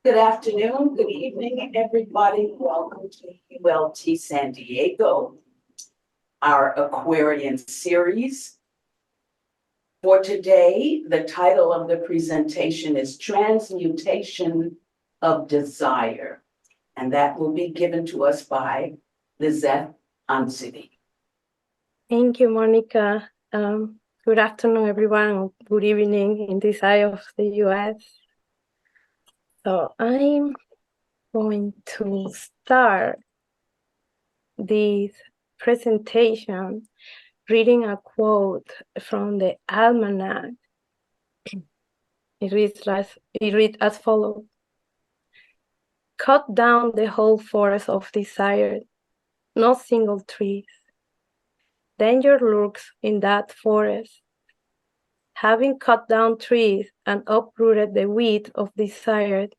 Good afternoon, good evening, everybody. Welcome to ULT San Diego, our Aquarian series. For today, the title of the presentation is Transmutation of Desire, and that will be given to us by Lizette Ansidi. Thank you, Monica. Good afternoon, everyone. Good evening in this side of the US. So I'm going to start this presentation reading a quote from the almanac. It reads as follows. Cut down the whole forest of desire, no single trees. Danger lurks in that forest. Having cut down trees and uprooted the weed of desire,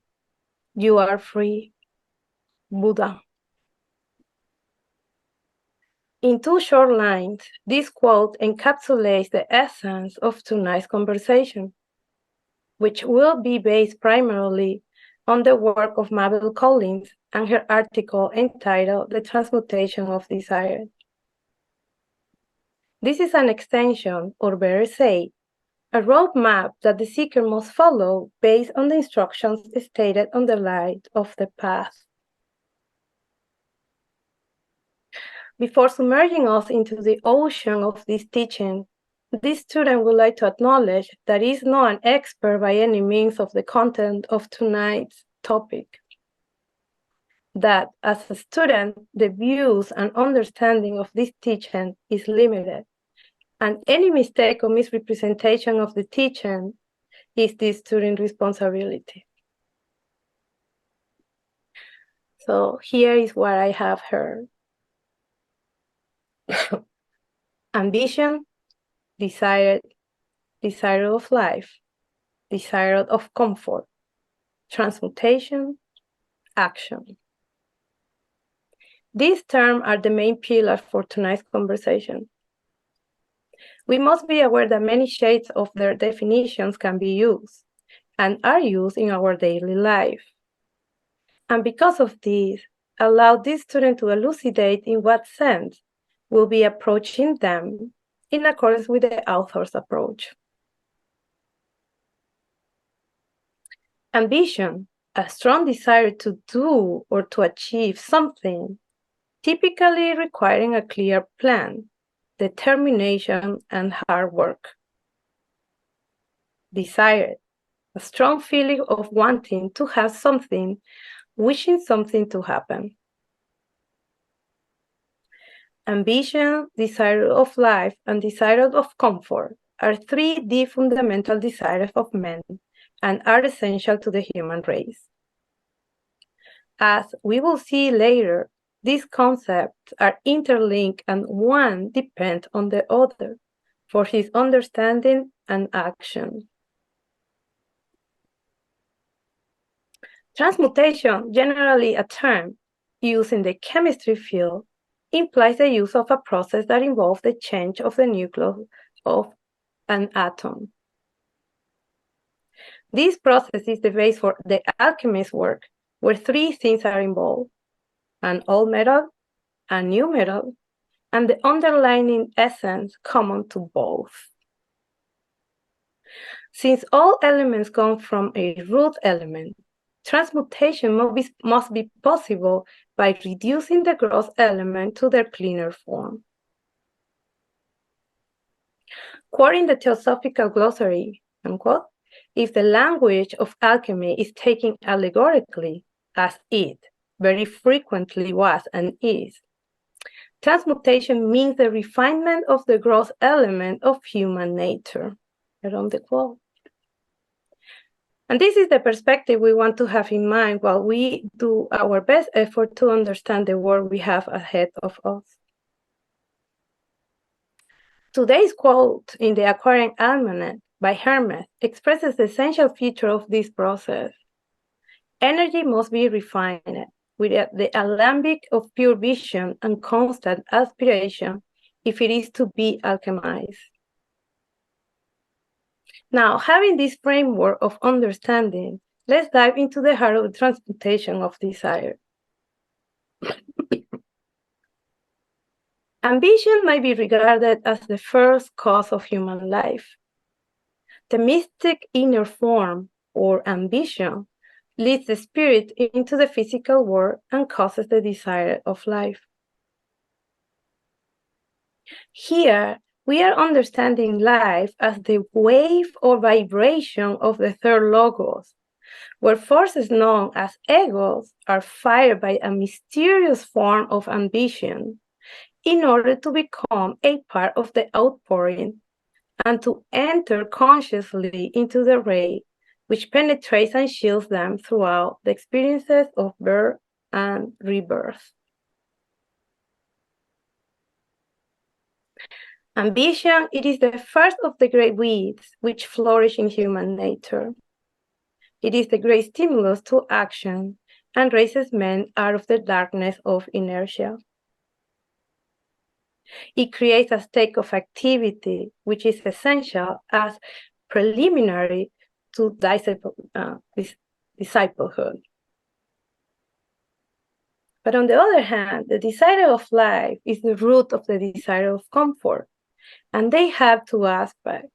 you are free. Buddha. In two short lines, this quote encapsulates the essence of tonight's conversation, which will be based primarily on the work of Mabel Collins and her article entitled The Transmutation of Desire. This is an extension, or better say, a roadmap that the seeker must follow based on the instructions stated on the light of the path. Before submerging us into the ocean of this teaching, this student would like to acknowledge that he is not an expert by any means of the content of tonight's topic. That as a student, the views and understanding of this teaching is limited, and any mistake or misrepresentation of the teaching is the student's responsibility. So here is what I have heard. Ambition, desire of life, desire of comfort, transmutation, action. These terms are the main pillars for tonight's conversation. We must be aware that many shades of their definitions can be used and are used in our daily life. And because of this, allow this student to elucidate in what sense we'll be approaching them in accordance with the author's approach. Ambition, a strong desire to do or to achieve something, typically requiring a clear plan, determination, and hard work. Desire, a strong feeling of wanting to have something, wishing something to happen. Ambition, desire of life, and desire of comfort are three deep fundamental desires of men and are essential to the human race. As we will see later, these concepts are interlinked and one depends on the other for his understanding and action. Transmutation, generally a term used in the chemistry field, implies the use of a process that involves the change of the nucleus of an atom. This process is the base for the alchemist's work, where three things are involved: an old metal, a new metal, and the underlying essence common to both. Since all elements come from a root element, transmutation must be possible by reducing the gross element to their cleaner form. Quoting the Theosophical Glossary, unquote, if the language of alchemy is taken allegorically, as it very frequently was and is, transmutation means the refinement of the gross element of human nature. Around the quote. And this is the perspective we want to have in mind while we do our best effort to understand the world we have ahead of us. Today's quote in the Aquarian Almanac by Hermes expresses the essential feature of this process. Energy must be refined with the alembic of pure vision and constant aspiration if it is to be alchemized. Now, having this framework of understanding, Let's dive into the heart of the transmutation of desire. Ambition might be regarded as the first cause of human life. The mystic inner form, or ambition, leads the spirit into the physical world and causes the desire of life. Here, we are understanding life as the wave or vibration of the third logos, where forces known as egos are fired by a mysterious form of ambition in order to become a part of the outpouring and to enter consciously into the ray, which penetrates and shields them throughout the experiences of birth and rebirth. Ambition, it is the first of the great weeds which flourish in human nature. It is the great stimulus to action and raises men out of the darkness of inertia. It creates a state of activity, which is essential as preliminary to disciplehood. But on the other hand, the desire of life is the root of the desire of comfort, and they have two aspects.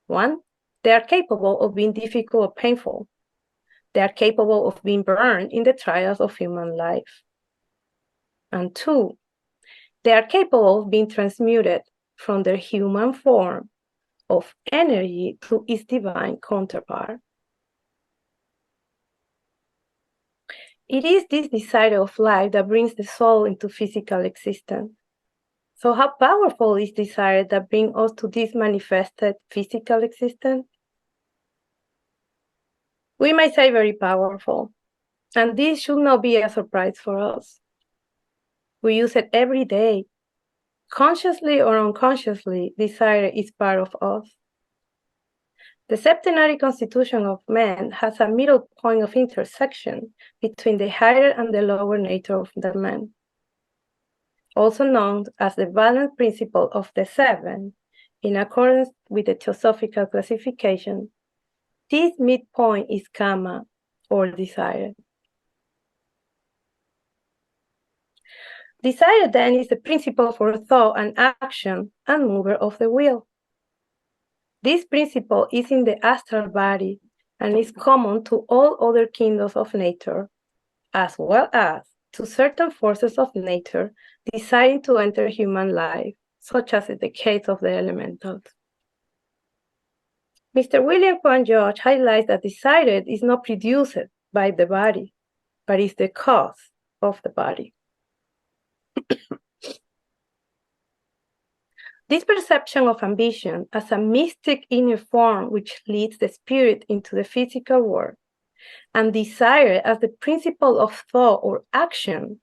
One, they are capable of being difficult or painful. They are capable of being burned in the trials of human life. And two, they are capable of being transmuted from their human form of energy to its divine counterpart. It is this desire of life that brings the soul into physical existence. So how powerful is desire that brings us to this manifested physical existence? We might say very powerful, and this should not be a surprise for us. We use it every day. Consciously or unconsciously, desire is part of us. The septenary constitution of man has a middle point of intersection between the higher and the lower nature of the man, also known as the balance principle of the seven, in accordance with the theosophical classification. This midpoint is kama, or desire. Desire then is the principle for thought and action and mover of the will. This principle is in the astral body and is common to all other kingdoms of nature, as well as to certain forces of nature desiring to enter human life, such as in the case of the elementals. Mr. William Quan George highlights that desire is not produced by the body, but is the cause of the body. This perception of ambition as a mystic inner form which leads the spirit into the physical world, and desire as the principle of thought or action,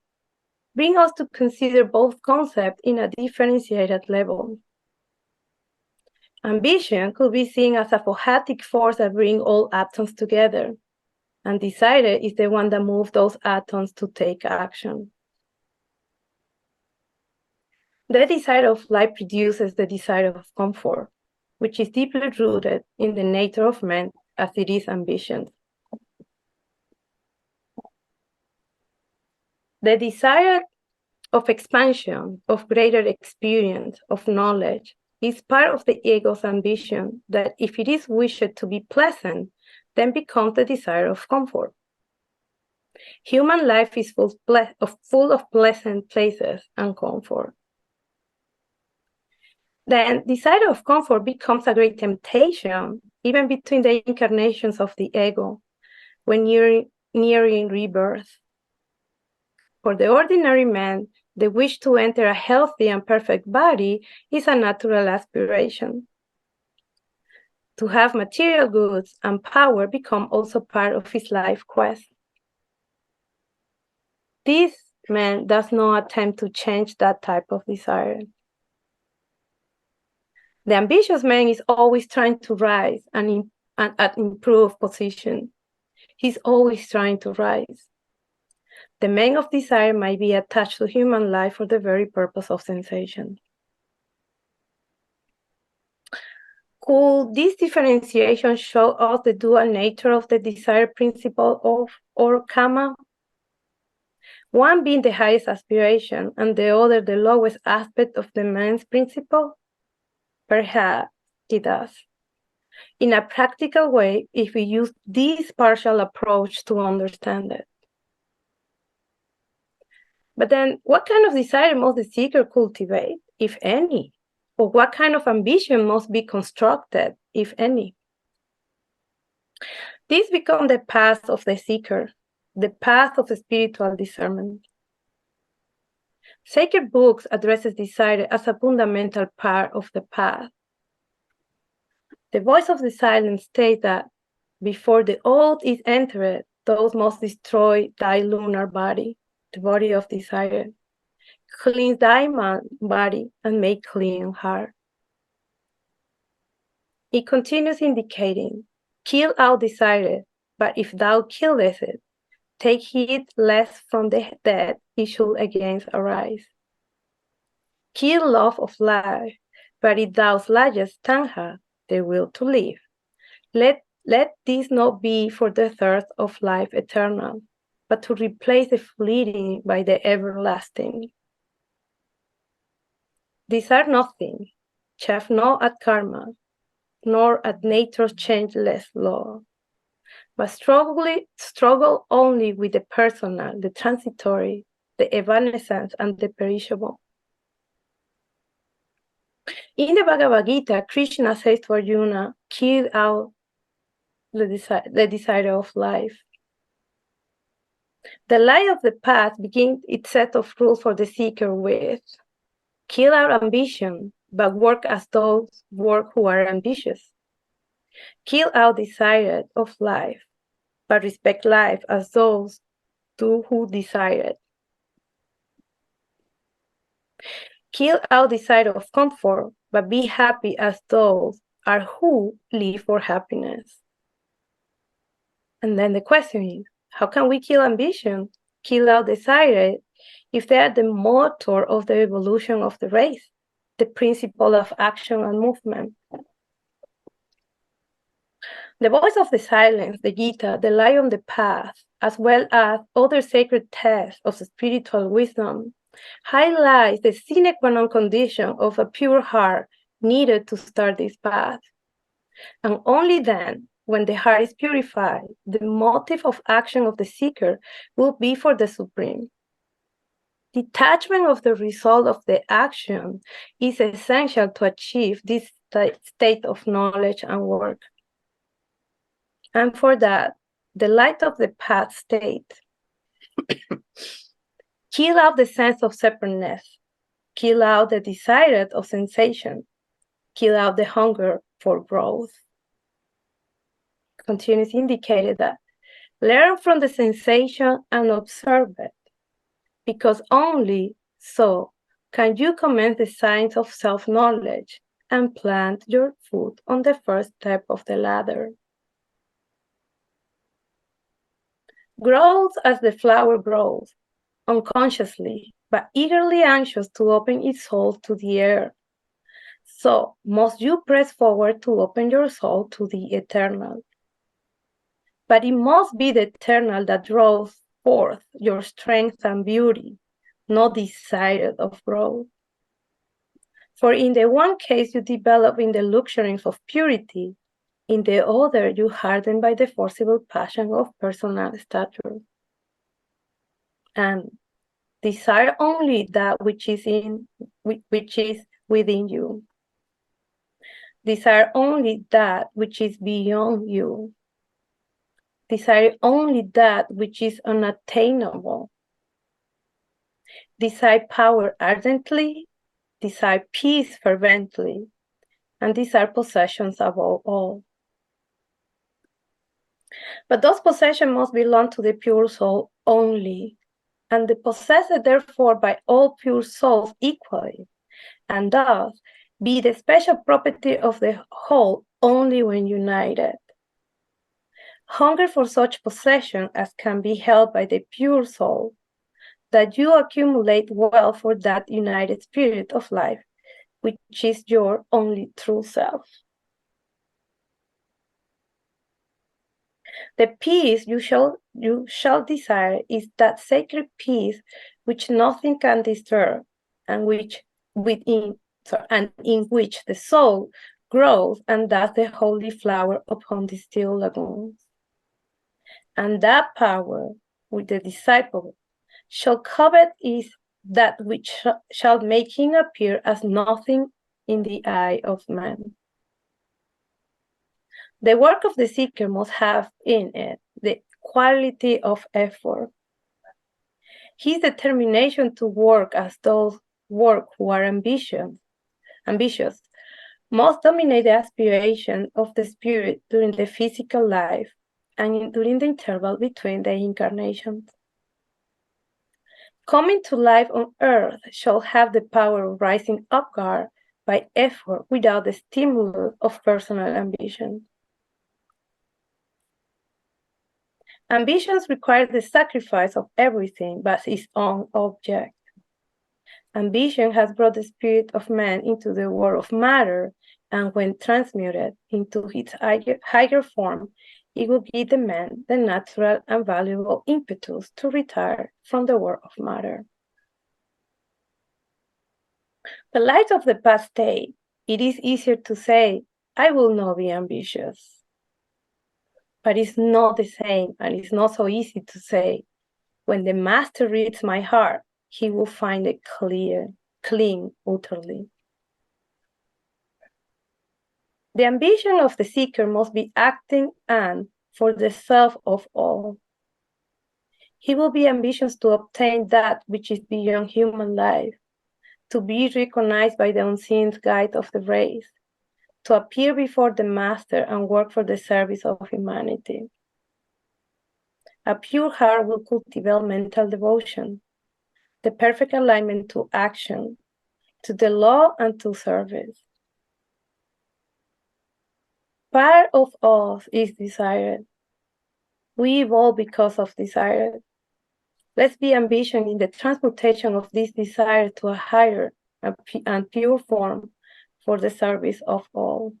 bring us to consider both concepts in a differentiated level. Ambition could be seen as a poetic force that brings all atoms together, and desire is the one that moves those atoms to take action. The desire of life produces the desire of comfort, which is deeply rooted in the nature of man as it is ambition. The desire of expansion, of greater experience, of knowledge, is part of the ego's ambition that if it is wished to be pleasant, then becomes the desire of comfort. Human life is full of pleasant places and comfort. Then desire of comfort becomes a great temptation, even between the incarnations of the ego, when nearing rebirth. For the ordinary man, the wish to enter a healthy and perfect body is a natural aspiration. To have material goods and power become also part of his life quest. This man does not attempt to change that type of desire. The ambitious man is always trying to rise and improve position. He's always trying to rise. The man of desire might be attached to human life for the very purpose of sensation. Could this differentiation show us the dual nature of the desire principle of or karma? One being the highest aspiration and the other the lowest aspect of the man's principle? Perhaps it does. In a practical way, if we use this partial approach to understand it. But then, what kind of desire must the seeker cultivate, if any? Or what kind of ambition must be constructed, if any? This becomes the path of the seeker, the path of spiritual discernment. Sacred books addresses desire as a fundamental part of the path. The voice of the silence states that before the oath is entered, those must destroy thy lunar body, the body of desire, cleanse thy body, and make clean heart. It continues indicating, kill out desire, but if thou killest it, take heed lest from the dead it should again arise. Kill love of life, but if thou slayest Tanha, the will to live. Let this not be for the thirst of life eternal, but to replace the fleeting by the everlasting. Desire nothing, chafe not at karma, nor at nature's changeless law, but struggle only with the personal, the transitory, the evanescent, and the perishable. In the Bhagavad Gita, Krishna says to Arjuna, kill out the desire of life. The light of the path begins its set of rules for the seeker with, kill out ambition, but work as those work who are ambitious. Kill out desire of life, but respect life as those do who desire it. Kill out desire of comfort, but be happy as those are who live for happiness. And then the question is, how can we kill ambition, kill out desire, if they are the motor of the evolution of the race, the principle of action and movement? The voice of the silence, the Gita, the light on the path, as well as other sacred texts of spiritual wisdom, highlights the sine qua non condition of a pure heart needed to start this path. And only then, when the heart is purified, the motive of action of the seeker will be for the supreme. Detachment of the result of the action is essential to achieve this state of knowledge and work. And for that, the light of the path state, kill out the sense of separateness, kill out the desire of sensation, kill out the hunger for growth. Continues indicated that learn from the sensation and observe it, because only so can you commence the science of self-knowledge and plant your foot on the first step of the ladder. Grows as the flower grows, unconsciously, but eagerly anxious to open its soul to the air. So must you press forward to open your soul to the eternal. But it must be the eternal that draws forth your strength and beauty, not desire of growth. For in the one case you develop in the luxuries of purity, in the other you harden by the forcible passion of personal stature. And desire only that which is within you. Desire only that which is beyond you. Desire only that which is unattainable. Desire power ardently, desire peace fervently, and desire possessions above all. But those possessions must belong to the pure soul only, and the possessed therefore by all pure souls equally, and thus be the special property of the whole only when united. Hunger for such possession as can be held by the pure soul, that you accumulate wealth for that united spirit of life, which is your only true self. The peace you shall desire is that sacred peace which nothing can disturb, and in which the soul grows and does the holy flower upon the still lagoons. And that power which the disciple shall covet is that which shall make him appear as nothing in the eye of man. The work of the seeker must have in it the quality of effort. His determination to work as those work who are ambitious must dominate the aspiration of the spirit during the physical life and during the interval between the incarnations. Coming to life on earth shall have the power of rising upward by effort without the stimulus of personal ambition. Ambitions require the sacrifice of everything but its own object. Ambition has brought the spirit of man into the world of matter, and when transmuted into its higher form, it will give the man the natural and valuable impetus to retire from the world of matter. The light of the past state, it is easier to say, I will not be ambitious. But it's not the same, and it's not so easy to say, when the master reads my heart, he will find it clean, utterly. The ambition of the seeker must be acting and for the self of all. He will be ambitious to obtain that which is beyond human life, to be recognized by the unseen guide of the race, to appear before the master and work for the service of humanity. A pure heart will cultivate mental devotion, the perfect alignment to action, to the law and to service. Part of us is desired. We evolve because of desire. Let's be ambitious in the transmutation of this desire to a higher and pure form for the service of all.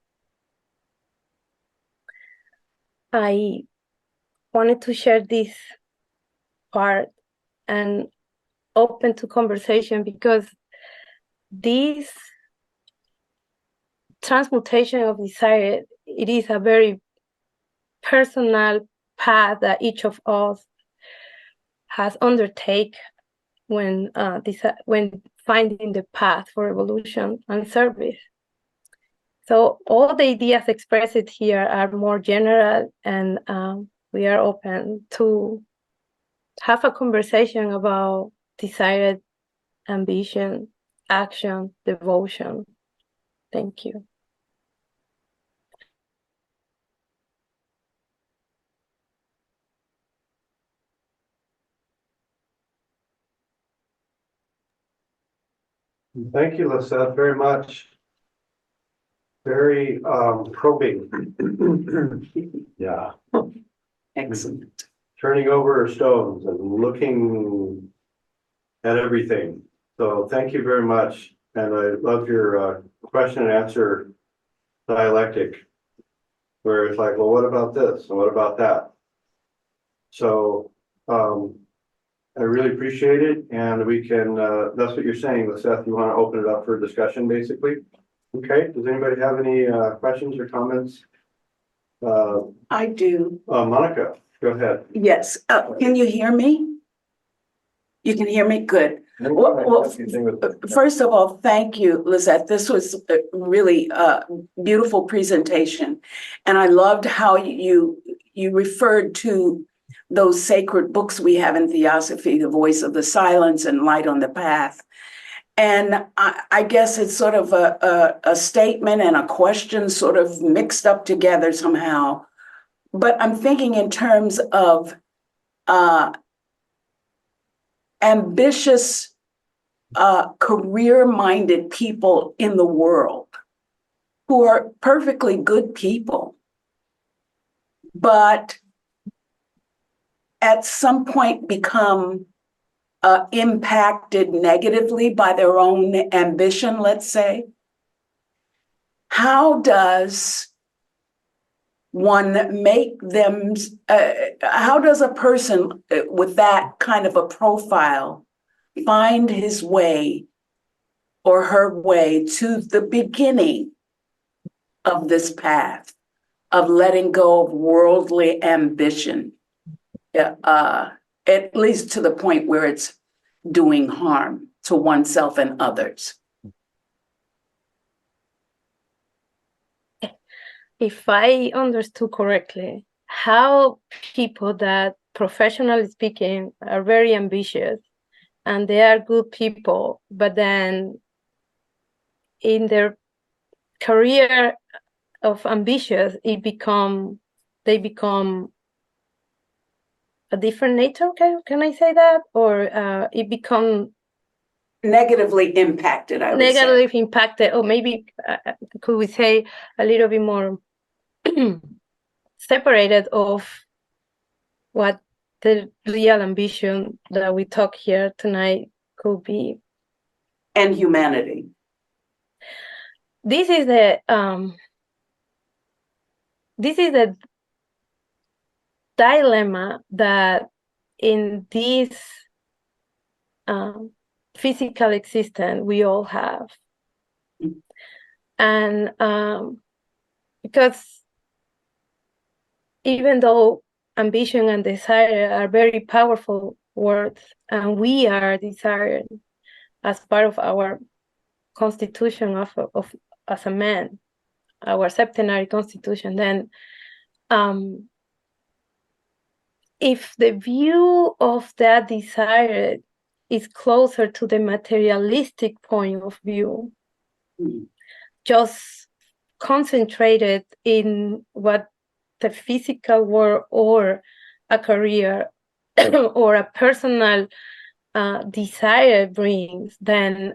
I wanted to share this part and open to conversation because this transmutation of desire, it is a very personal path that each of us has undertaken when finding the path for evolution and service. So all the ideas expressed here are more general, and we are open to have a conversation about desired ambition, action, devotion. Thank you. Thank you, Lisette, very much. Very probing. Yeah. Excellent. Turning over stones and looking at everything. So thank you very much. And I love your question and answer dialectic, where it's like, well, what about this? And what about that? So I really appreciate it. And we can, that's what you're saying, Lisette, you want to open it up for discussion, basically? Okay, does anybody have any questions or comments? I do. Monica, go ahead. Yes. Can you hear me? You can hear me? Good. Well, first of all, thank you, Lisette. This was a really beautiful presentation. And I loved how you referred to those sacred books we have in Theosophy, The Voice of the Silence and Light on the Path. And I guess it's sort of a statement and a question sort of mixed up together somehow. But I'm thinking in terms of ambitious, career-minded people in the world who are perfectly good people, but at some point become impacted negatively by their own ambition, let's say. How does one make them, how does a person with that kind of a profile find his way or her way to the beginning of this path of letting go of worldly ambition, at least to the point where it's doing harm to oneself and others? If I understood correctly, how people that professionally speaking are very ambitious and they are good people, but then in their career of ambitious, they become a different nature. Can I say that? Or it become Negatively impacted, I would say. negatively impacted, or maybe could we say a little bit more separated of what the real ambition that we talk here tonight could be. And humanity. This is the dilemma that in this physical existence we all have. And because even though ambition and desire are very powerful words, and we are desired as part of our constitution of as a man, our septenary constitution, then if the view of that desire is closer to the materialistic point of view, just concentrated in what the physical world or a career or a personal desire brings, then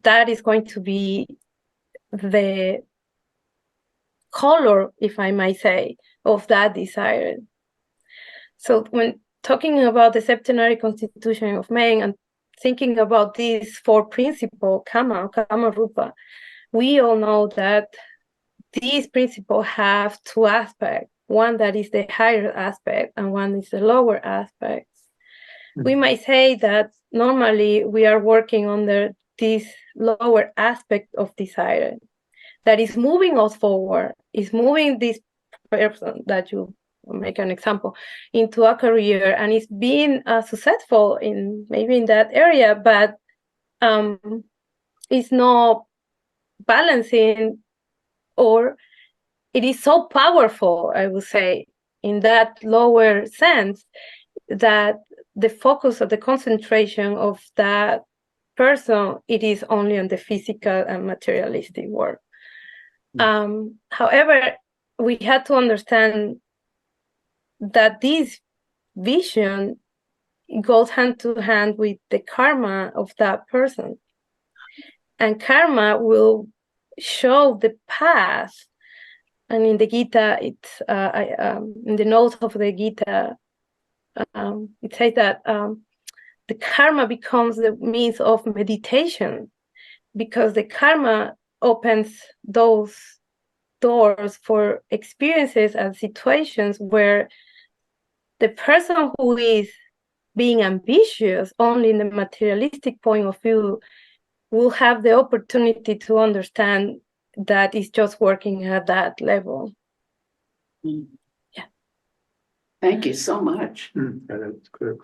that is going to be the color, if I might say, of that desire. So when talking about the septenary constitution of man and thinking about these four principles, Kama, Rupa, we all know that these principles have two aspects, one that is the higher aspect and one is the lower aspect. We might say that normally we are working under this lower aspect of desire that is moving us forward, is moving this person that you make an example into a career and is being successful in maybe in that area, but it's not balancing, or it is so powerful, I would say, in that lower sense, that the focus of the concentration of that person, it is only on the physical and materialistic world. However, we had to understand that this vision goes hand to hand with the karma of that person. And karma will show the path. And in the Gita, it's in the notes of the Gita, it says that the karma becomes the means of meditation, because the karma opens those doors for experiences and situations where the person who is being ambitious only in the materialistic point of view will have the opportunity to understand that it's just working at that level. Yeah. Thank you so much. That's clear.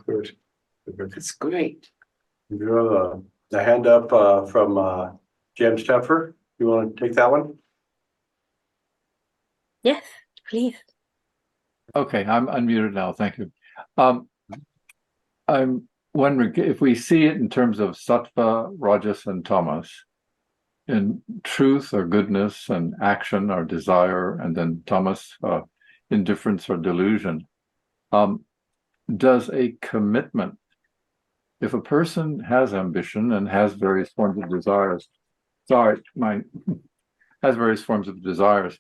That's great. You have a hand up from Jen Steffer. You want to take that one? Yes, please. Okay, I'm unmuted now. Thank you. I'm wondering if we see it in terms of sattva, rajas, and tamas, in truth or goodness, and action or desire, and then tamas, indifference or delusion. Does a commitment, if a person has ambition and has various forms of desires, has various forms of desires,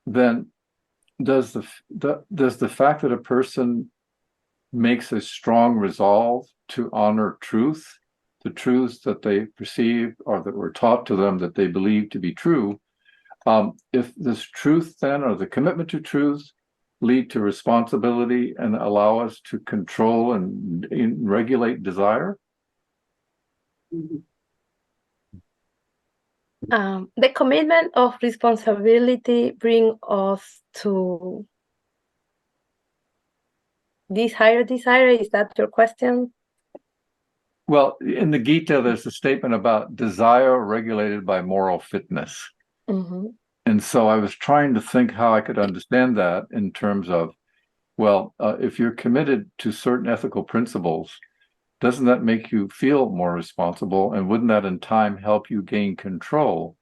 then does the fact that a person makes a strong resolve to honor truth, the truths that they perceive or that were taught to them that they believe to be true, If this truth then, or the commitment to truth, lead to responsibility and allow us to control and regulate desire? The commitment of responsibility bring us to this higher desire. Is that your question? Well, in the Gita, there's a statement about desire regulated by moral fitness. Mm-hmm. And so I was trying to think how I could understand that in terms of, well, if you're committed to certain ethical principles, doesn't that make you feel more responsible? And wouldn't that in time help you gain control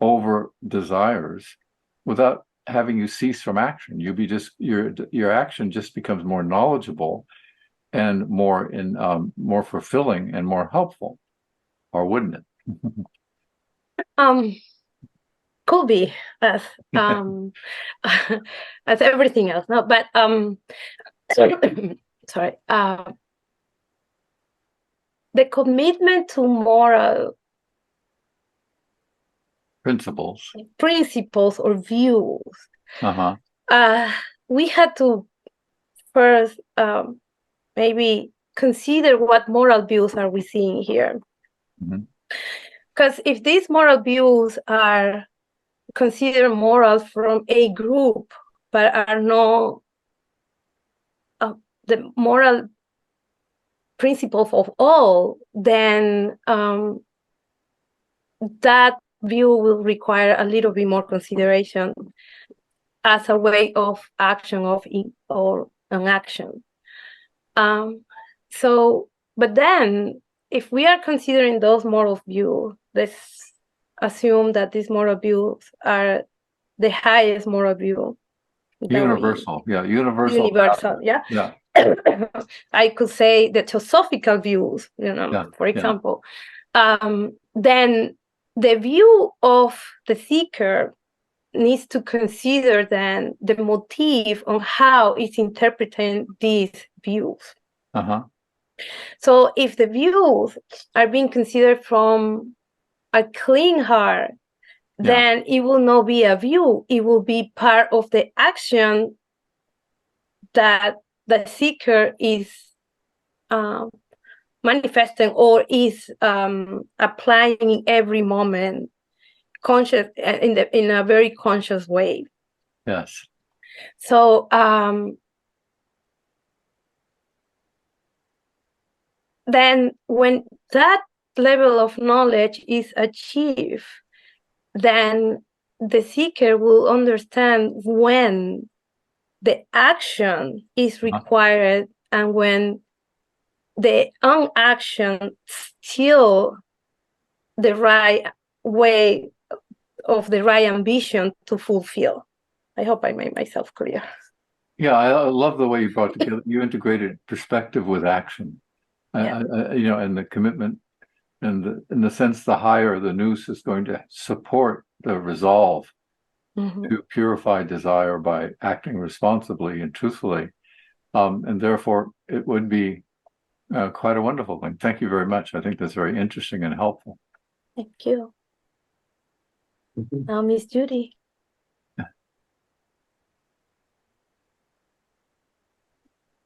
over desires without having you cease from action? You be just your action just becomes more knowledgeable and more fulfilling and more helpful, or wouldn't it? Could be as as everything else. No, but sorry. The commitment to moral principles or views. We had to first maybe consider what moral views are we seeing here. Because if these moral views are considered moral from a group, but are not the moral principles of all, then that view will require a little bit more consideration as a way of action or an action. But then if we are considering those moral views, let's assume that these moral views are the highest moral view. Universal, universal, yeah. I could say the theosophical views, for example. Then the view of the seeker needs to consider then the motive on how it's interpreting these views. So if the views are being considered from a clean heart, then it will not be a view. It will be part of the action that the seeker is manifesting or is applying in every moment, conscious in a very conscious way. Yes. So then when that level of knowledge is achieved, then the seeker will understand when the action is required and when the unaction still the right way of the right ambition to fulfill. I hope I made myself clear. Yeah, I love the way you brought together, you integrated perspective with action, and the commitment, and in the sense, the higher the nous is going to support the resolve to purify desire by acting responsibly and truthfully, and therefore it would be quite a wonderful thing. Thank you very much. I think that's very interesting and helpful. Thank you. Now, Miss Judy.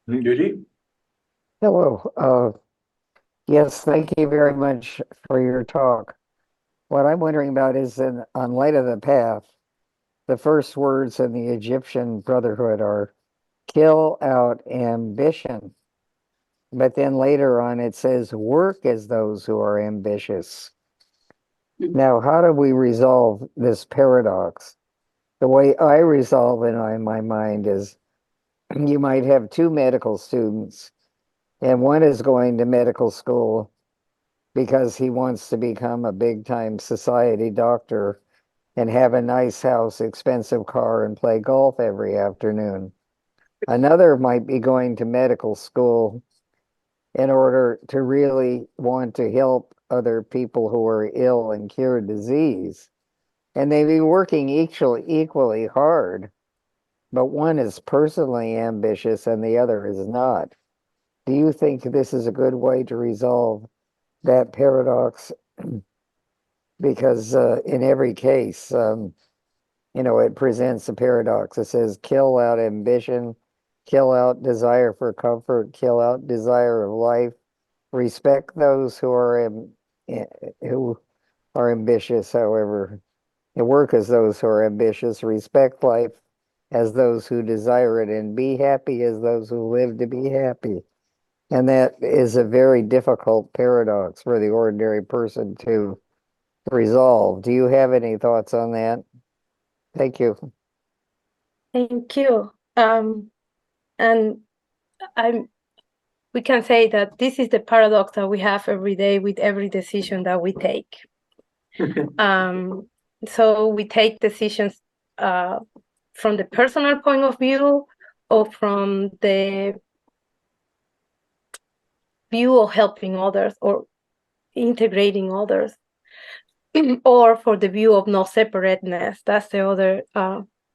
Judy? Hello. Yes, thank you very much for your talk. What I'm wondering about is on Light of the Path, the first words in the Egyptian Brotherhood are kill out ambition. But then later on it says work as those who are ambitious. Now, how do we resolve this paradox? The way I resolve it in my mind is you might have two medical students, and one is going to medical school because he wants to become a big-time society doctor and have a nice house, expensive car, and play golf every afternoon. Another might be going to medical school in order to really want to help other people who are ill and cure disease. And they be working equally hard, but one is personally ambitious and the other is not. Do you think this is a good way to resolve that paradox? Because in every case, it presents a paradox. It says, kill out ambition, kill out desire for comfort, kill out desire of life, respect those who are ambitious, however, and work as those who are ambitious, respect life as those who desire it, and be happy as those who live to be happy. And that is a very difficult paradox for the ordinary person to resolve. Do you have any thoughts on that? Thank you. Thank you. And we can say that this is the paradox that we have every day with every decision that we take. So we take decisions from the personal point of view, or from the view of helping others or integrating others, or for the view of no separateness. That's the other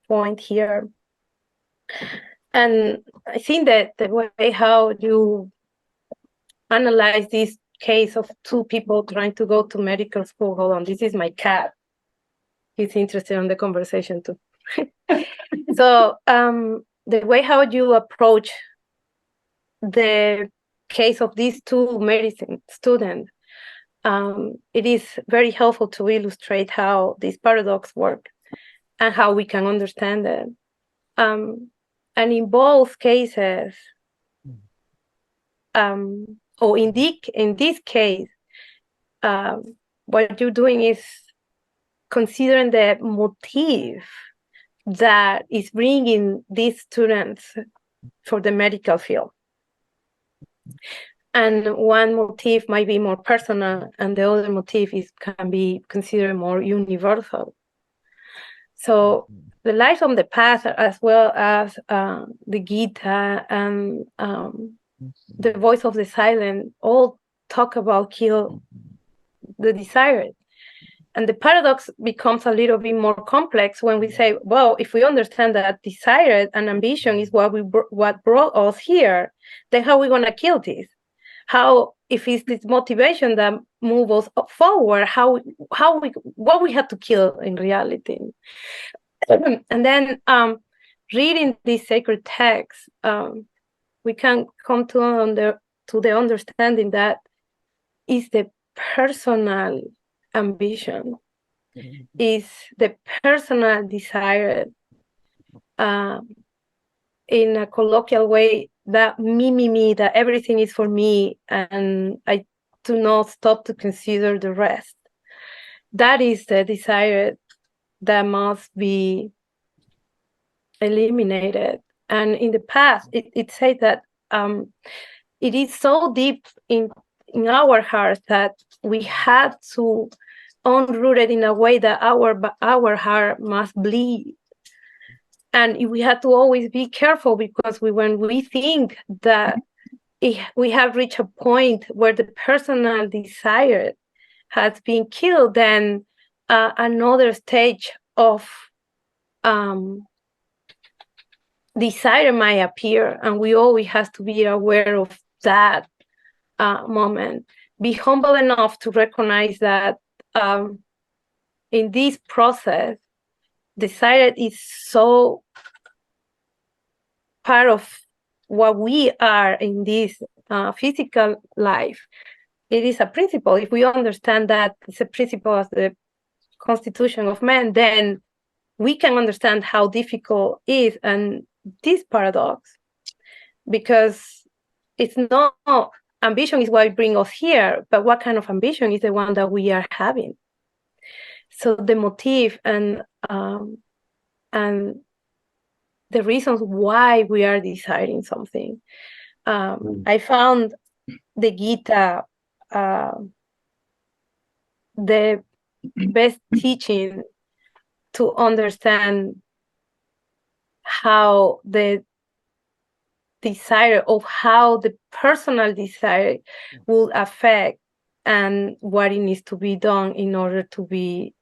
point here. And I think that the way how you analyze this case of two people trying to go to medical school. Hold on, this is my cat. He's interested in the conversation too. So the way how you approach the case of these two medicine students, it is very helpful to illustrate how this paradox works and how we can understand it. And in both cases, or in this case, what you're doing is considering the motive that is bringing these students for the medical field. And one motive might be more personal, and the other motive can be considered more universal. So the light from the past, as well as the Gita and the voice of the silent, all talk about kill the desired. And the paradox becomes a little bit more complex when we say, well, if we understand that desire and ambition is what brought us here, then how are we going to kill this? How, if it's this motivation that moves us forward, what we have to kill in reality? And then reading these sacred texts, we can come to the understanding that is the personal ambition, is the personal desire, in a colloquial way, that me, that everything is for me, and I do not stop to consider the rest. That is the desire that must be eliminated. And in the past, it said that it is so deep in our hearts that we had to unroot it in a way that our heart must bleed. And we had to always be careful, because when we think that we have reached a point where the personal desire has been killed, then another stage of desire might appear, and we always have to be aware of that moment. Be humble enough to recognize that in this process, desire is so part of what we are in this physical life. It is a principle. If we understand that it's a principle of the constitution of man, then we can understand how difficult it is, and this paradox, because it's not ambition is what brings us here, but what kind of ambition is the one that we are having? So the motive and the reasons why we are deciding something. I found the Gita the best teaching to understand how the desire of how the personal desire will affect and what it needs to be done in order to be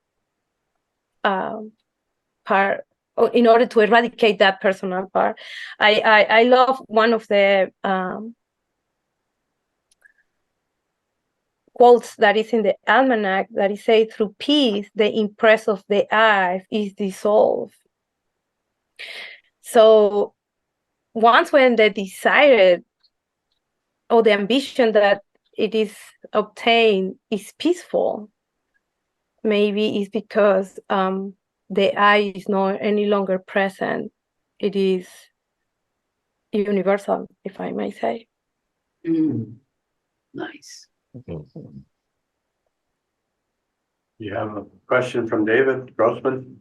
in order to eradicate that personal part. I love one of the quotes that is in the almanac that it says, through peace, the impress of the eyes is dissolved. So once when the desire or the ambition that it is obtained is peaceful, maybe it's because the I is not any longer present. It is universal, if I may say. Nice. You have a question from David Grossman?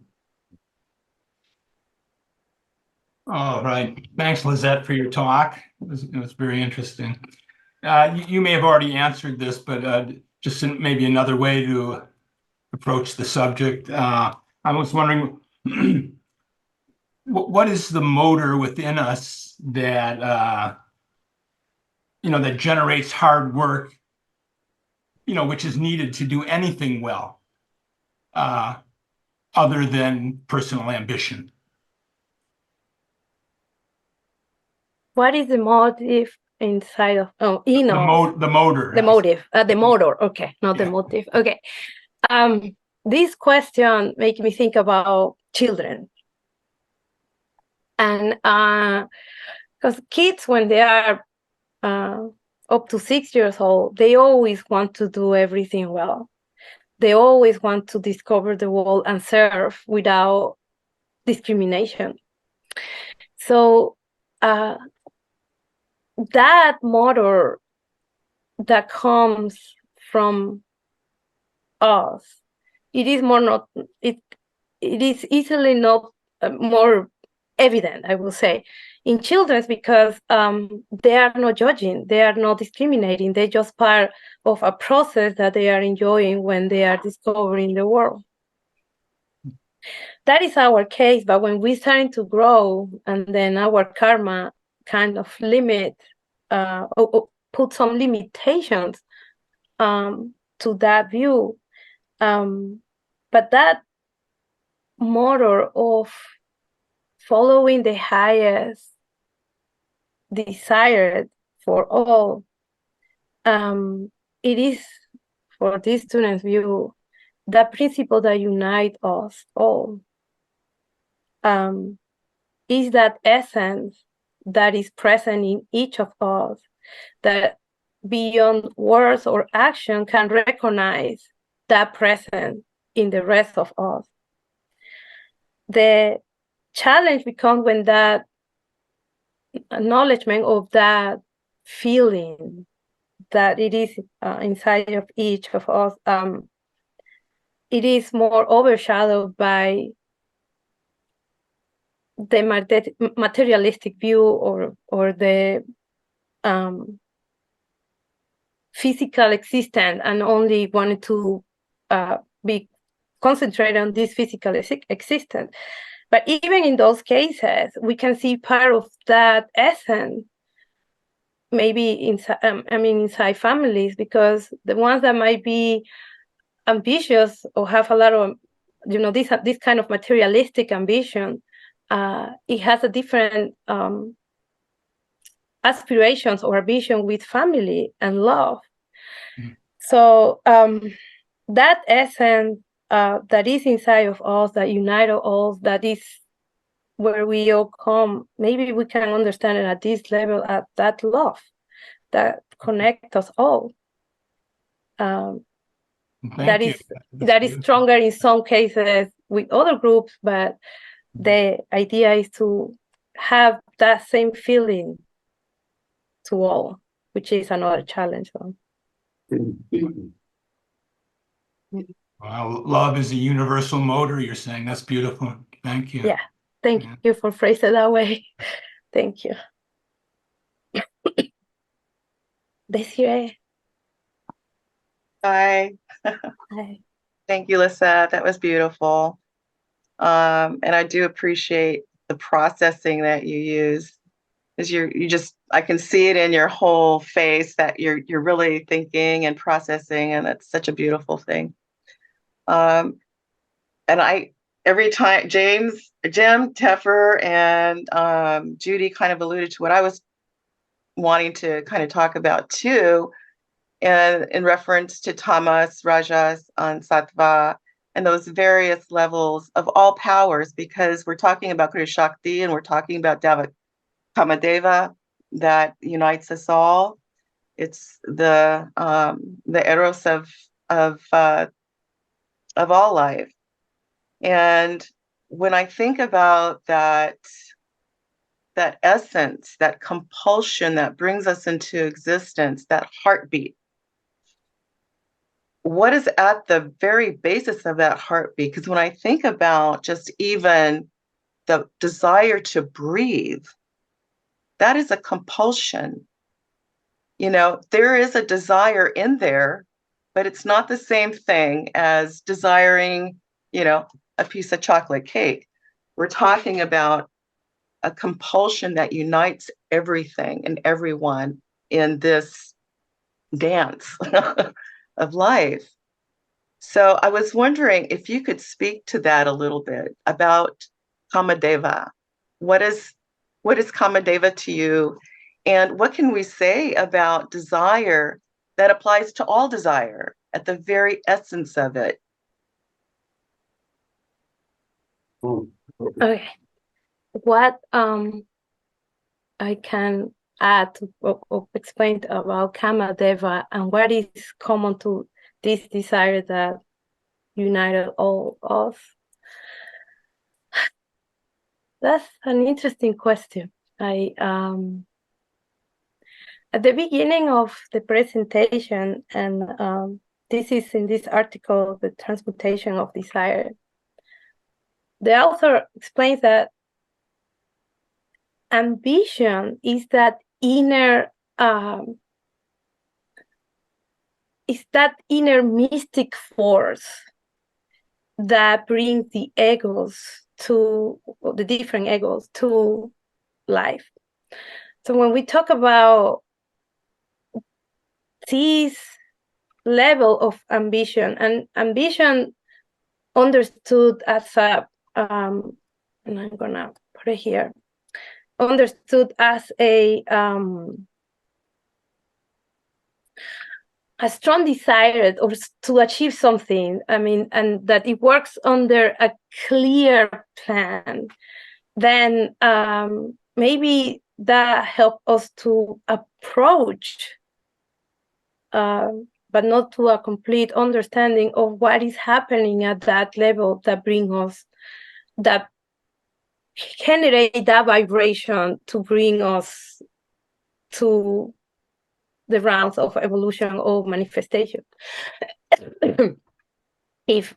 All right. Thanks, Lizette, for your talk. It was very interesting. You may have already answered this, but just maybe another way to approach the subject. I was wondering, what is the motor within us that that generates hard work, which is needed to do anything well, other than personal ambition? What is the motive inside of The motor. The motive, the motor. Okay, not the Yeah. motive. Okay. This question makes me think about children, and because kids, when they are up to 6 years old, they always want to do everything well. They always want to discover the world and serve without discrimination. So that motor that comes from us, it is easily not more evident, I will say, in children, because they are not judging, they are not discriminating, they're just part of a process that they are enjoying when they are discovering the world. That is our case, but when we're starting to grow, and then our karma kind of limit or put some limitations to that view. But that motor of following the highest desire for all, it is, for this student's view, that principle that unites us all. Is that essence that is present in each of us, that beyond words or action can recognize that presence in the rest of us. The challenge becomes when that acknowledgement of that feeling that it is inside of each of us, it is more overshadowed by the materialistic view or the physical existence, and only wanted to be concentrated on this physical existence. But even in those cases, we can see part of that essence maybe inside families, because the ones that might be ambitious or have a lot of this kind of materialistic ambition, it has a different aspirations or vision with family and love. So that essence that is inside of us, that unites us, that is where we all come, maybe we can understand it at this level, at that love that connects us all. That is stronger in some cases with other groups, but the idea is to have that same feeling to all, which is another challenge. Well, love is a universal motor, you're saying. That's beautiful. Thank you. Yeah, thank you for phrasing it that way. Thank you. Desiree. Hi. Hi. Thank you, Lisa. That was beautiful. And I do appreciate the processing that you use, because I can see it in your whole face that you're really thinking and processing, and that's such a beautiful thing. And every time Jim, Teffer, and Judy kind of alluded to what I was wanting to kind of talk about too, and in reference to tamas, rajas, and sattva, and those various levels of all powers, because we're talking about Kriya Shakti and we're talking about Kamadeva that unites us all. It's the eros of all life. And when I think about that essence, that compulsion that brings us into existence, that heartbeat, what is at the very basis of that heartbeat? Because when I think about just even the desire to breathe, that is a compulsion. There is a desire in there, but it's not the same thing as desiring, a piece of chocolate cake. We're talking about a compulsion that unites everything and everyone in this dance of life. So I was wondering if you could speak to that a little bit about Kamadeva. What is Kamadeva to you? And what can we say about desire that applies to all desire at the very essence of it? Okay. What I can add or explain about Kamadeva and what is common to this desire that united all of us? That's an interesting question. I at the beginning of the presentation, and this is in this article, The Transmutation of Desire, the author explains that ambition is that inner mystic force that brings the different egos to life. So when we talk about this level of ambition, and ambition understood as and I'm gonna put it here, understood as a strong desire or to achieve something, and that it works under a clear plan, then maybe that helps us to approach, but not to a complete understanding of what is happening at that level that brings us, that generate that vibration to bring us to the rounds of evolution or manifestation. If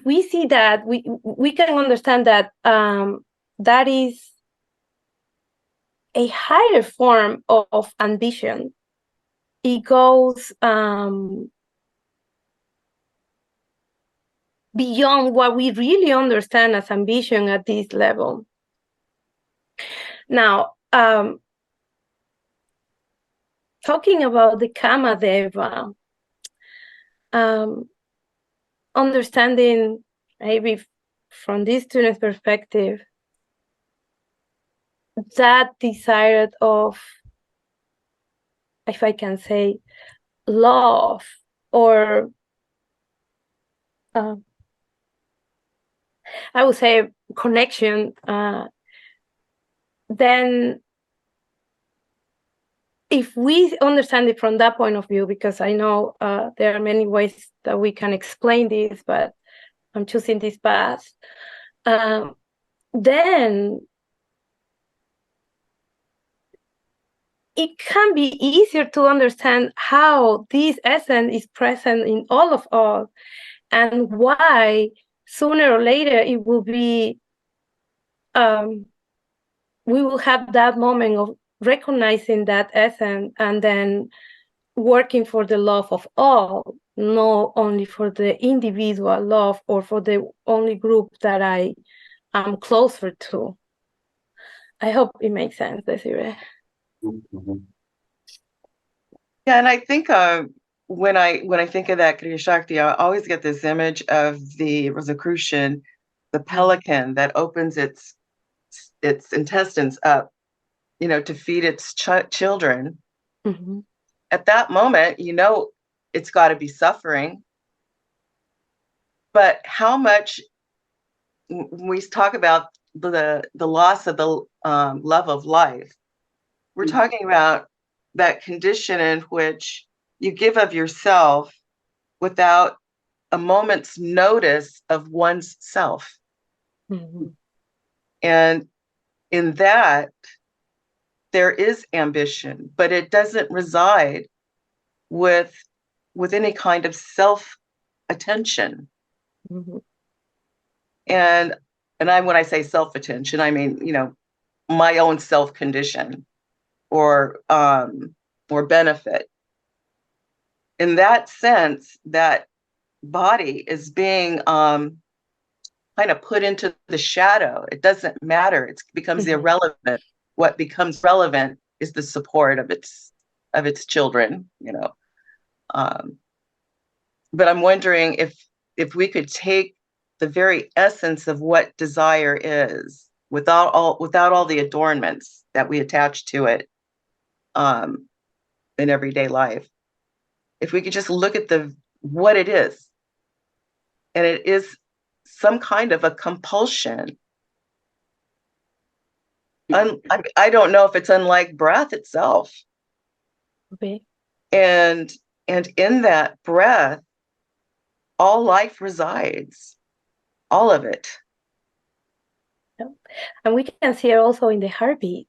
we see that, we can understand that that is a higher form of ambition. It goes beyond what we really understand as ambition at this level. Now, talking about the Kamadeva, understanding maybe from this student's perspective, that desire of, if I can say, love or I would say connection, then if we understand it from that point of view, because I know there are many ways that we can explain this, but I'm choosing this path, then it can be easier to understand how this essence is present in all of us and why sooner or later it will be, we will have that moment of recognizing that essence and then working for the love of all, not only for the individual love or for the only group that I am closer to. I hope it makes sense, Desiree. Yeah, and I think when I think of that Kriya Shakti, I always get this image of the Rosicrucian, the pelican that opens its intestines up, to feed its children. Mm-hmm. at that moment, you know, it's got to be suffering. But how much, when we talk about the loss of the love of life, we're talking about that condition in which you give of yourself without a moment's notice of one's self. Mhm. And in that, there is ambition, but it doesn't reside with any kind of self-attention. Mhm. And when I say self-attention, I mean, you know, my own self-condition or benefit. In that sense, that body is being kind of put into the shadow. It doesn't matter. It becomes Mhm. irrelevant. What becomes relevant is the support of its children, you know. But I'm wondering if we could take the very essence of what desire is without all the adornments that we attach to it in everyday life. If we could just look at what it is, and it is some kind of a compulsion. I don't know if it's unlike breath itself. Okay. And in that breath, all life resides, all of it. And we can see it also in the heartbeat.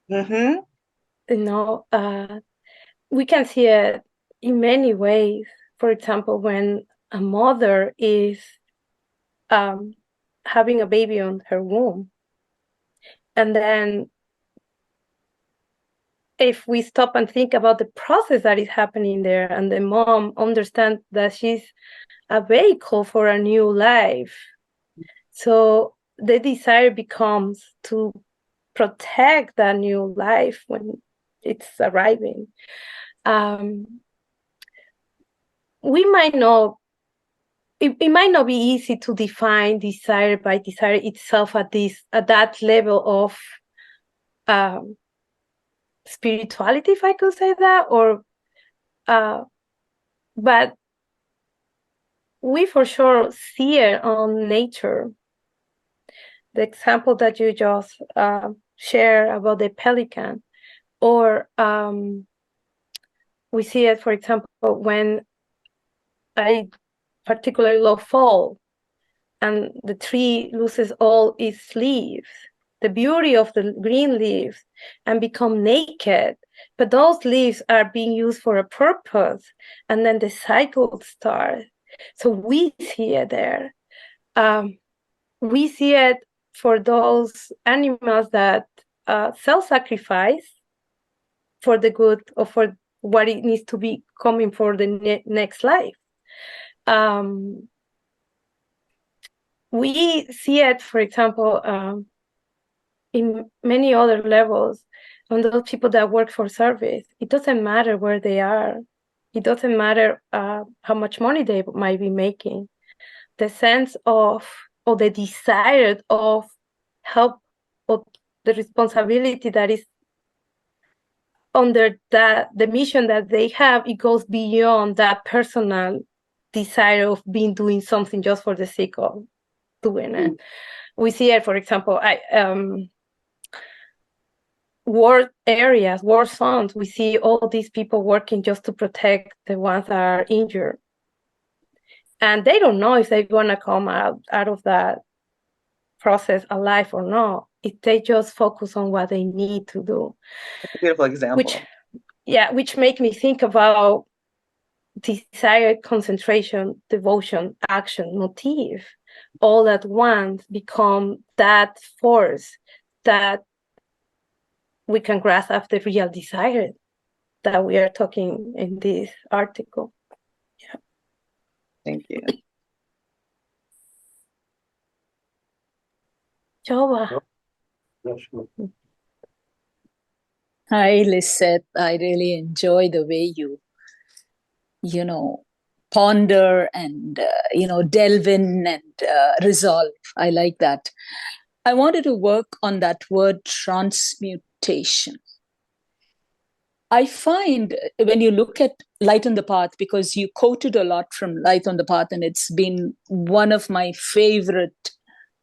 Mm-hmm. You know, we can see it in many ways. For example, when a mother is having a baby on her womb, and then if we stop and think about the process that is happening there, and the mom understands that she's a vehicle for a new life, so the desire becomes to protect that new life when it's arriving. We might not, it might not be easy to define desire by desire itself at that level of spirituality, if I could say that, or but we for sure see it on nature. The example that you just shared about the pelican, or we see it, for example, when I particularly love fall and the tree loses all its leaves, the beauty of the green leaves, and become naked. But those leaves are being used for a purpose, and then the cycle starts. So we see it there. We see it for those animals that self-sacrifice for the good or for what it needs to be coming for the next life. We see it, for example, in many other levels, on those people that work for service. It doesn't matter where they are. It doesn't matter how much money they might be making. The sense of, or the desire of help, or the responsibility that is under the mission that they have, it goes beyond that personal desire of doing something just for the sake of doing it. We see it, for example, war areas, war zones. We see all these people working just to protect the ones that are injured, and they don't know if they're gonna come out of that process alive or not. If they just focus on what they need to do. That's a beautiful example. Which make me think about desire, concentration, devotion, action, motive, all at once become that force that we can grasp as the real desire that we are talking in this article. Yeah. Thank you. Jova. Hi, Lisette. I really enjoy the way you know, ponder and, delve in and resolve. I like that. I wanted to work on that word transmutation. I find when you look at Light on the Path, because you quoted a lot from Light on the Path, and it's been one of my favorite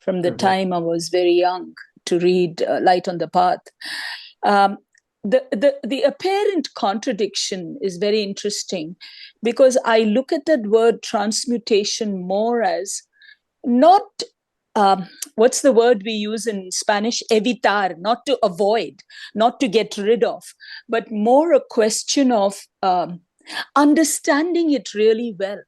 from the time I was very young to read Light on the Path. The apparent contradiction is very interesting, because I look at that word transmutation more as not what's the word we use in Spanish? Evitar, not to avoid, not to get rid of, but more a question of understanding it really well.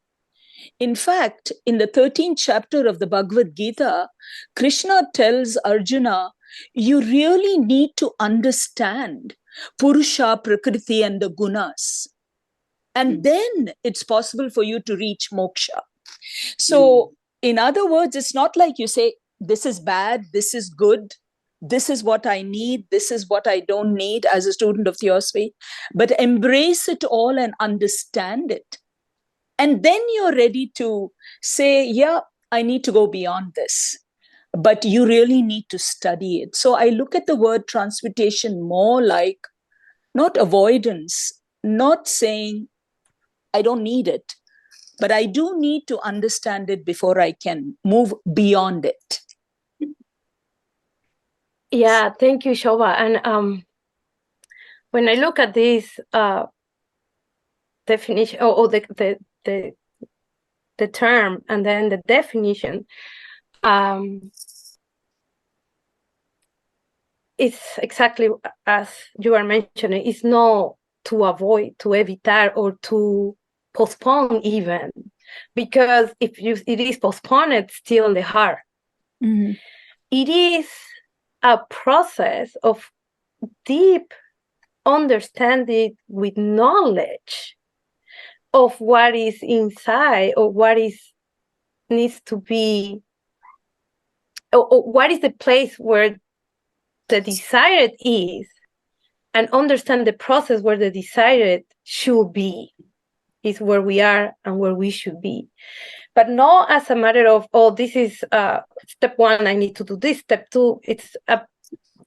In fact, in the 13th chapter of the Bhagavad Gita, Krishna tells Arjuna, you really need to understand Purusha, Prakriti, and the gunas. And then it's possible for you to reach moksha. So, in other words, it's not like you say, this is bad, this is good, this is what I need, this is what I don't need as a student of Theosophy, but embrace it all and understand it. And then you're ready to say, yeah, I need to go beyond this. But you really need to study it. So I look at the word transmutation more like not avoidance, not saying, I don't need it, but I do need to understand it before I can move beyond it. Yeah, thank you, Shobha. And when I look at this definition, or the term, and then the definition, it's exactly as you are mentioning. It's not to avoid, to evitar, or to postpone even, because if it is postponed, it's still in the heart. Mm-hmm. It is a process of deep understanding with knowledge of what is inside, or what is needs to be, or what is the place where the desired is, and understand the process where the desired should be, is where we are and where we should be. But not as a matter of, oh, this is step one, I need to do this, step two. It's a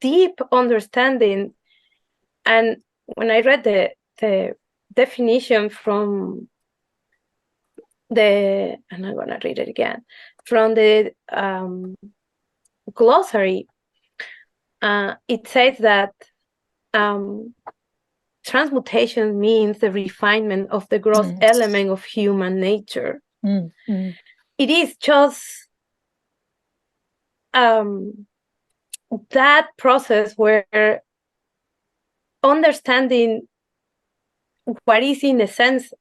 deep understanding. And when I read the definition from and I'm going to read it again, from the glossary, it says that transmutation means the refinement of the gross element of human nature. It is just that process where understanding what is in essence,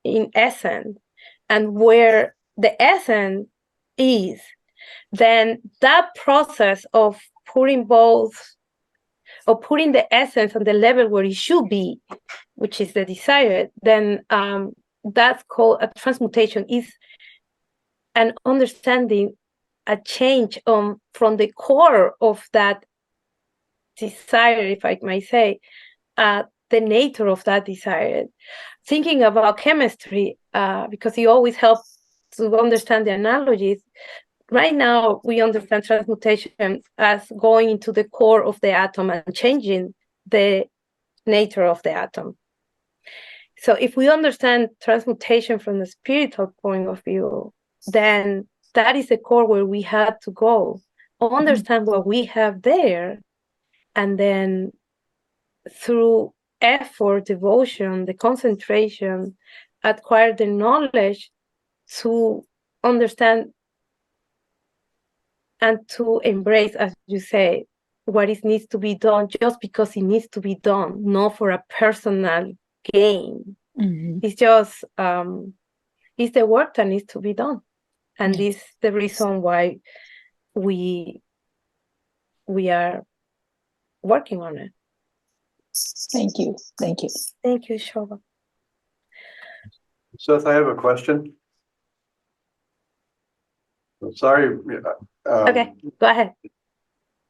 and where the essence is, then that process of putting the essence on the level where it should be, which is the desired, then that's called a transmutation. Is an understanding, a change from the core of that desire, if I might say, the nature of that desire. Thinking about chemistry, because you always help to understand the analogies. Right now, we understand transmutation as going into the core of the atom and changing the nature of the atom. So if we understand transmutation from the spiritual point of view, then that is the core where we had to go, understand what we have there, and then through effort, devotion, the concentration, acquire the knowledge to understand and to embrace, as you say, what it needs to be done just because it needs to be done, not for a personal gain. It's just it's the work that needs to be done, and this is the reason why we are working on it. Thank you. Thank you. Thank you, Shobha. Seth, I have a question. I'm sorry. Okay, go ahead.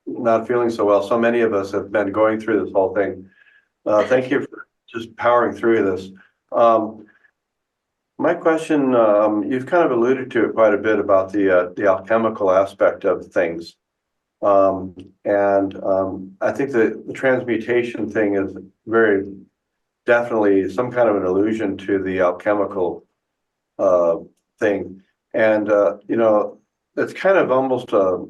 Not feeling so well. So many of us have been going through this whole thing. Thank you for just powering through this. My question, you've kind of alluded to it quite a bit about the alchemical aspect of things. I think the transmutation thing is very definitely some kind of an allusion to the alchemical thing. And, you know, it's kind of almost a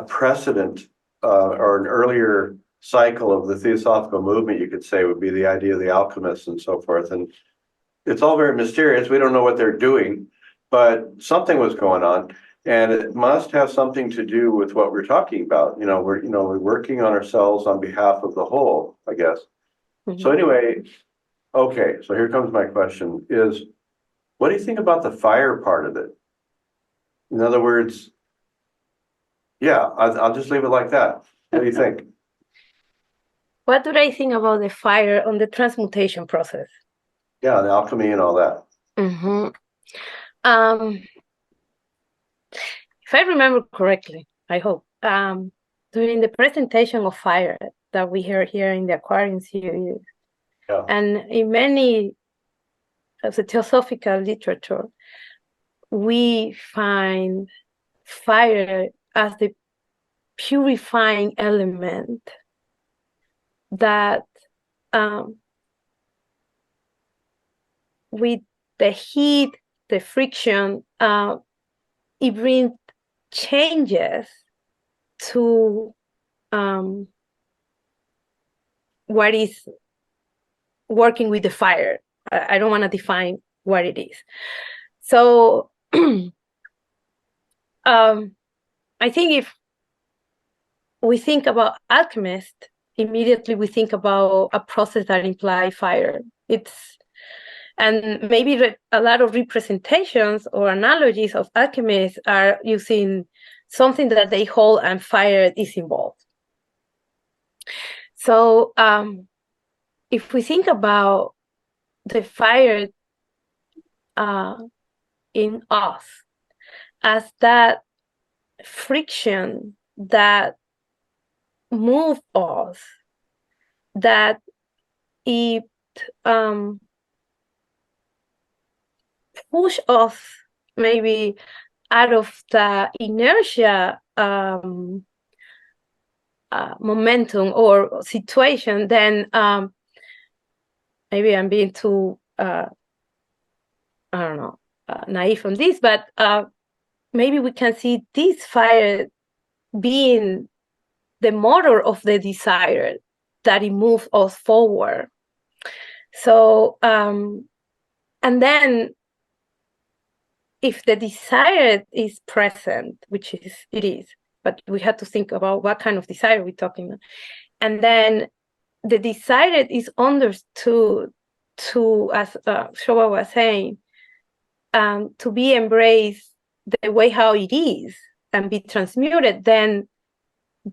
precedent or an earlier cycle of the theosophical movement, you could say, would be the idea of the alchemists and so forth. And it's all very mysterious. We don't know what they're doing, but something was going on. And it must have something to do with what we're talking about. We're working on ourselves on behalf of the whole, I guess. So anyway, okay, so here comes my question is, what do you think about the fire part of it? In other words, yeah, I'll just leave it like that. What do you think? What do I think about the fire on the transmutation process? Yeah, the alchemy and all that. If I remember correctly, I hope, during the presentation of fire that we heard here in the Aquarian series, and in many of the theosophical literature, we find fire as the purifying element that with the heat, the friction, it brings changes to what is working with the fire. I don't want to define what it is. So I think if we think about alchemist, immediately we think about a process that implies fire. And maybe a lot of representations or analogies of alchemists are using something that they hold and fire is involved. So if we think about the fire in us as that friction that moves us, that it push us maybe out of the inertia momentum or situation, then maybe I'm being too naive on this, but maybe we can see this fire being the motor of the desire that it moves us forward. So and then if the desire is present, which it is, but we have to think about what kind of desire we're talking about. And then the desire is understood to, as Shoba was saying, to be embraced the way how it is and be transmuted, then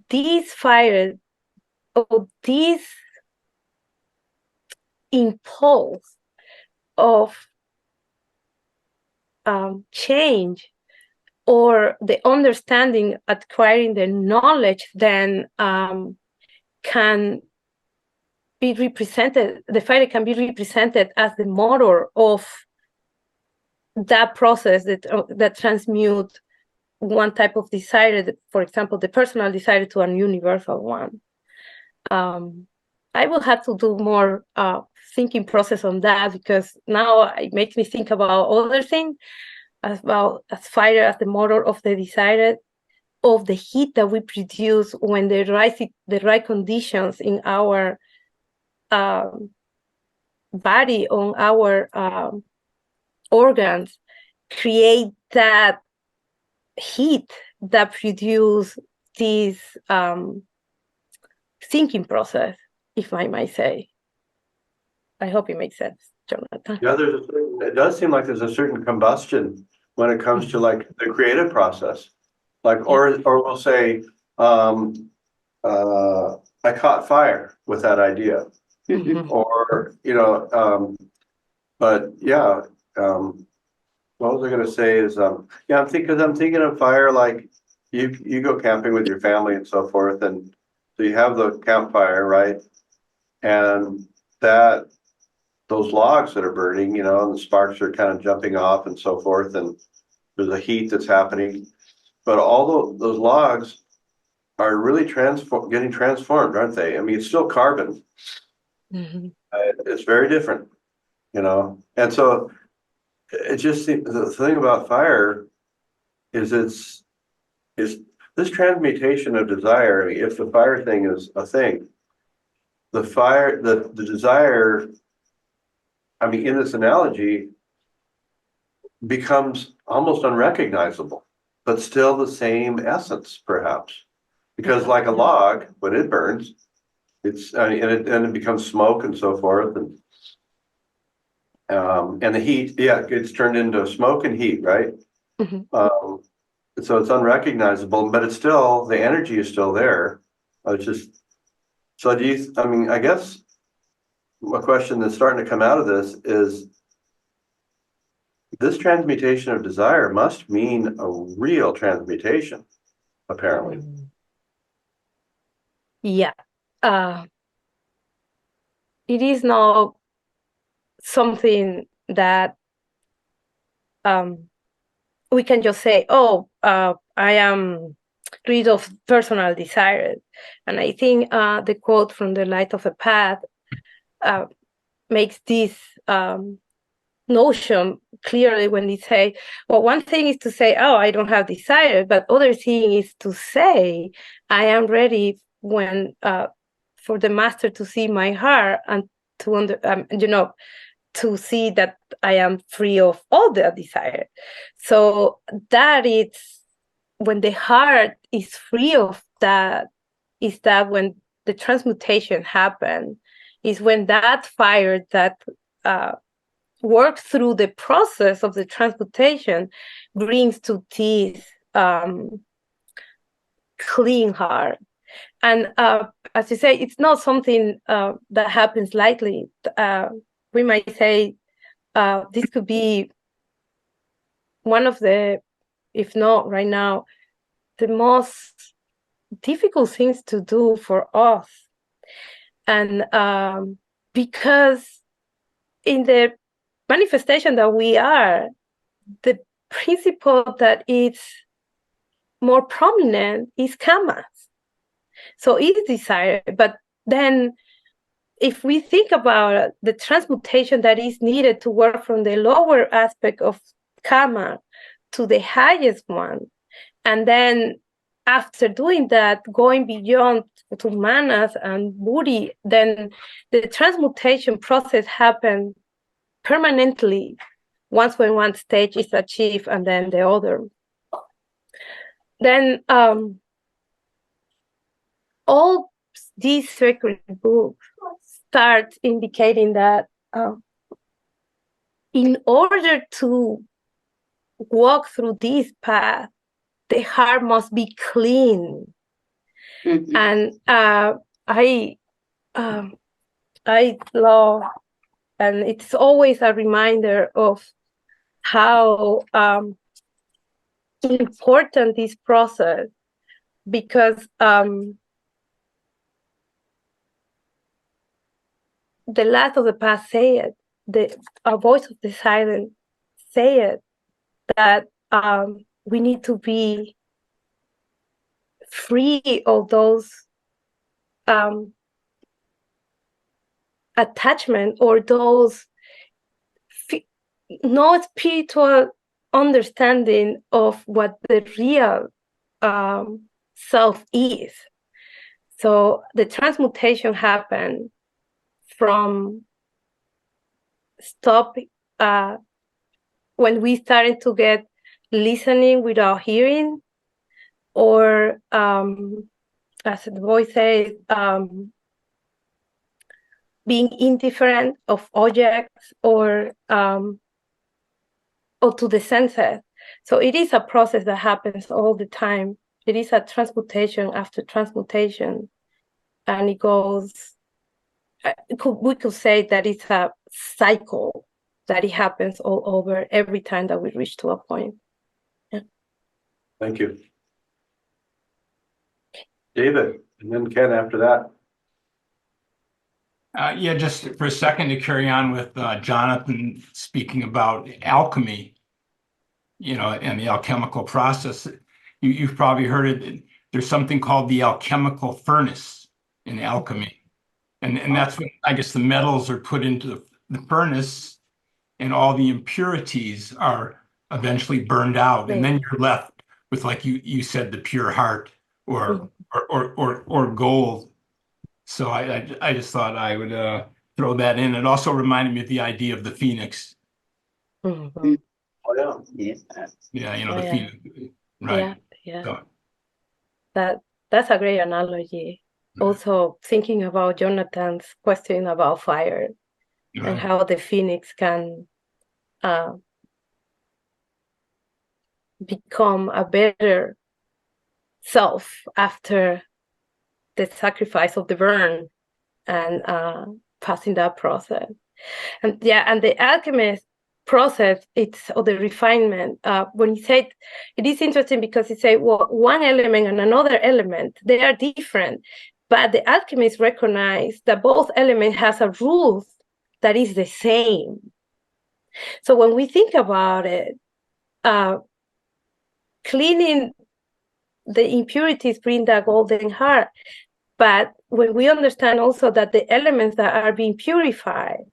this fire or this impulse of change or the understanding, acquiring the knowledge, then can be represented, the fire can be represented as the motor of that process that transmute one type of desire, for example, the personal desire to a universal one. I will have to do more thinking process on that, because now it makes me think about other things, as fire as the motor of the desire, of the heat that we produce when the right conditions in our body, on our organs, create that heat that produce this thinking process, if I might say. I hope it makes sense, Jonathan. Yeah, it does seem like there's a certain combustion when it comes to like the creative process. Like, or we'll say, I caught fire with that idea. Or, but yeah, what was I gonna say is, I'm thinking of fire, like you go camping with your family and so forth, and so you have the campfire, right? And those logs that are burning, and the sparks are kind of jumping off and so forth, and there's a heat that's happening. But all those logs are really getting transformed, aren't they? I mean, it's still carbon. It's very different, you know, and so it just, the thing about fire is it's this transmutation of desire. I mean, if the fire thing is a thing, the desire, I mean, in this analogy, becomes almost unrecognizable, but still the same essence, perhaps. Because like a log, when it burns, it's, I mean, and it becomes smoke and so forth, and the heat, yeah, it's turned into smoke and heat, right? Mhm. So it's unrecognizable, but it's still, the energy is still there. It's just, so do you, I mean, I guess a question that's starting to come out of this transmutation of desire must mean a real transmutation, apparently. Yeah. It is not something that we can just say, oh, I am rid of personal desires. And I think the quote from The Light of the Path makes this notion clearly when they say, well, one thing is to say, oh, I don't have desire, but other thing is to say, I am ready when for the master to see my heart and to to see that I am free of all the desire. So that is when the heart is free of that, is that when the transmutation happens, is when that fire that works through the process of the transmutation brings to this clean heart. And as you say, it's not something that happens lightly. We might say this could be one of the, if not right now, the most difficult things to do for us. And because in the manifestation that we are, the principle that is more prominent is kamas. So it is desire, but then if we think about the transmutation that is needed to work from the lower aspect of kama to the highest one, and then after doing that, going beyond to manas and buddhi, then the transmutation process happens permanently once when one stage is achieved and then the other. Then all these sacred books start indicating that in order to walk through this path, the heart must be clean. Mm-hmm. And I love, and it's always a reminder of how important this process, because the last of the past say it, our voice of the silent say it, that we need to be free of those attachment or those no spiritual understanding of what the real self is. So the transmutation happened from stop when we started to get listening without hearing, or as the voice says, being indifferent of objects or to the senses. So it is a process that happens all the time. It is a transmutation after transmutation, and it goes. We could say that it's a cycle, that it happens all over every time that we reach to a point. Yeah. Thank you. David, and then Ken after that. Yeah, just for a second to carry on with Jonathan speaking about alchemy, and the alchemical process. You've probably heard it. There's something called the alchemical furnace in alchemy. And that's when I guess the metals are put into the furnace, and all the impurities are eventually burned out, and then you're left with, like you said, the pure heart or gold. So I just thought I would throw that in. It also reminded me of the idea of the phoenix. Mhm. Oh, yeah. Yeah, Oh, the yeah. phoenix, right? Yeah. So, That's a great analogy. Right. Also thinking about Jonathan's question about fire and right. how the phoenix can become a better self after the sacrifice of the burn and passing that process. And the alchemist process, or the refinement, when he said, it is interesting because he said, well, one element and another element, they are different, but the alchemists recognize that both elements has a root that is the same. So when we think about it, cleaning the impurities bring that golden heart. But when we understand also that the elements that are being purified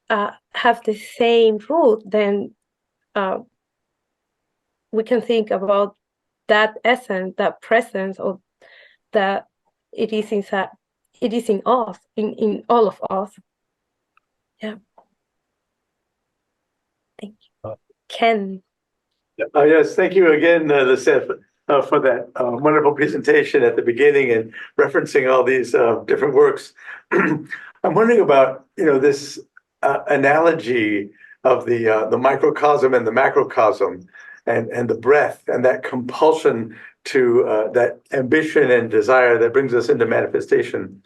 have the same root, then we can think about that essence, that presence, or that it is inside, it is in us, in all of us. Yeah. Thank you. Ken. Yes, thank you again, Lisette, for that wonderful presentation at the beginning and referencing all these different works. I'm wondering about, this analogy of the microcosm and the macrocosm, and the breath and that compulsion to that ambition and desire that brings us into manifestation.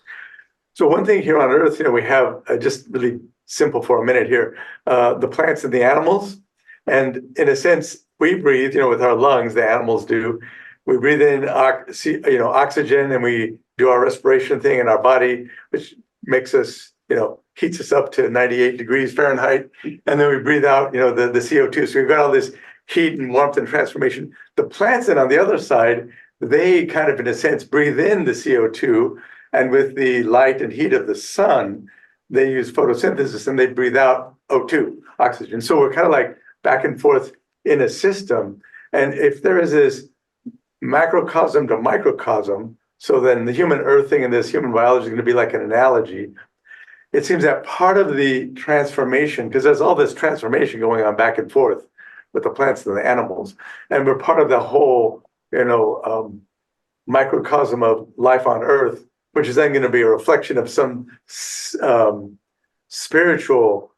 So one thing here on Earth, we have just really simple for a minute here, the plants and the animals. And in a sense, we breathe, with our lungs, the animals do. We breathe in, oxygen, and we do our respiration thing in our body, which makes us, heats us up to 98 degrees Fahrenheit. And then we breathe out, the CO2. So we've got all this heat and warmth and transformation. The plants, then on the other side, they kind of, in a sense, breathe in the CO2. And with the light and heat of the sun, they use photosynthesis and they breathe out O2, oxygen. So we're kind of like back and forth in a system. And if there is this macrocosm to microcosm, so then the human earthing and this human biology is going to be like an analogy. It seems that part of the transformation, because there's all this transformation going on back and forth with the plants and the animals, and we're part of the whole, microcosm of life on Earth, which is then going to be a reflection of some spiritual,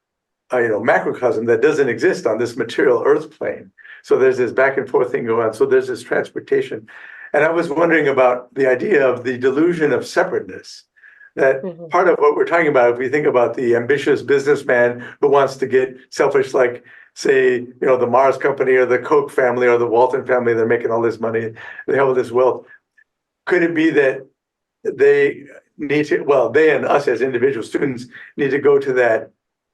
macrocosm that doesn't exist on this material Earth plane. So there's this back and forth thing going on. So there's this transportation. And I was wondering about the idea of the delusion of separateness. That part of what we're talking about, if we think about the ambitious businessman who wants to get selfish, like, say, the Mars company or the Koch family or the Walton family, they're making all this money, they have all this wealth. Could it be that they need to, they and us as individual students need to go to that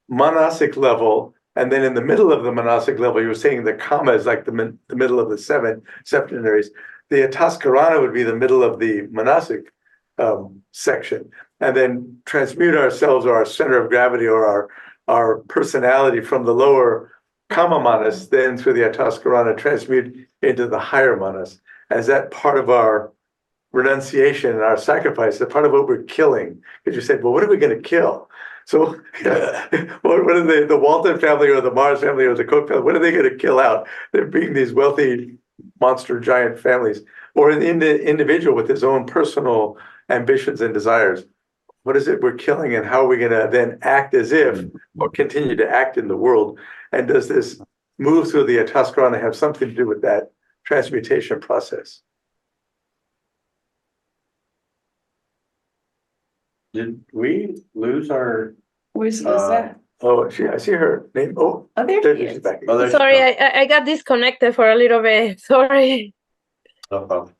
monastic level, and then in the middle of the monastic level, you were saying the Kama is like the middle of the seven septenaries. The Ataskarana would be the middle of the monastic section, and then transmute ourselves or our center of gravity or our personality from the lower Kama manas, then through the Ataskarana transmute into the higher manas. As that part of our renunciation and our sacrifice, the part of what we're killing. Because you said, well, what are we going to kill? So what are the Walton family or the Mars family or the Koch family, what are they going to kill out? They're being these wealthy monster giant families, or in the individual with his own personal ambitions and desires. What is it we're killing, and how are we going to then act as if, or continue to act in the world? And does this move through the Ataskarana have something to do with that transmutation process? Did we lose our? Where's Lizette? Oh, I see her name. Oh, there there she she's is. back. Sorry, I got disconnected for a little bit. Sorry. No problem.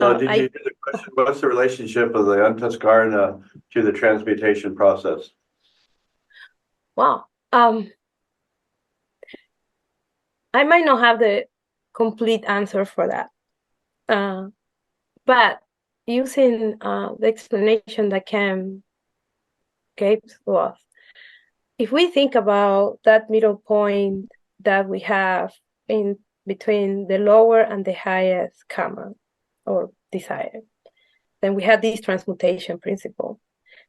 So did you hear the question? What's the relationship of the Antaskarana to the transmutation process? Wow. I might not have the complete answer for that. But using the explanation that Cam gave to us, if we think about that middle point that we have in between the lower and the highest karma or desire, then we have this transmutation principle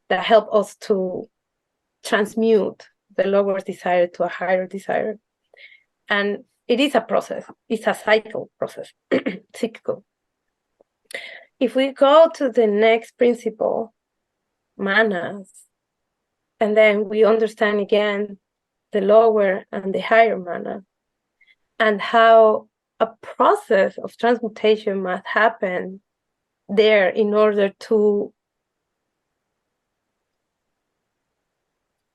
that help us to transmute the lower desire to a higher desire. And it is a process, it's a cycle process, cyclical. If we go to the next principle, manas, and then we understand again the lower and the higher mana, and how a process of transmutation must happen there in order to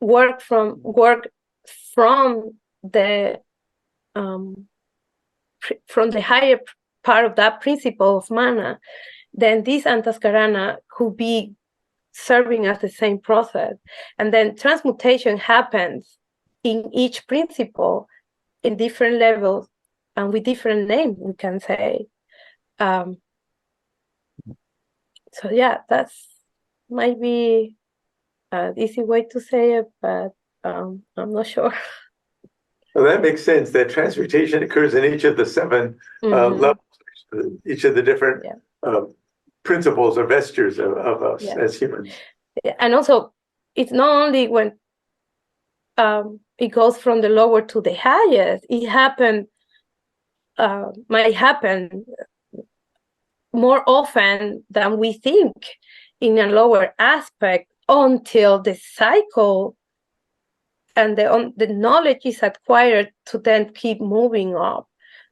work from the higher part of that principle of mana, then this antaskarana could be serving as the same process. And then transmutation happens in each principle in different levels and with different names, we can say. So yeah, that's might be an easy way to say it, but I'm not sure. Well, that makes sense. That transmutation occurs in each of the seven levels, each of the different principles or vestures of us as humans. And also, it's not only when it goes from the lower to the highest, it might happen more often than we think in a lower aspect until the cycle and the knowledge is acquired to then keep moving up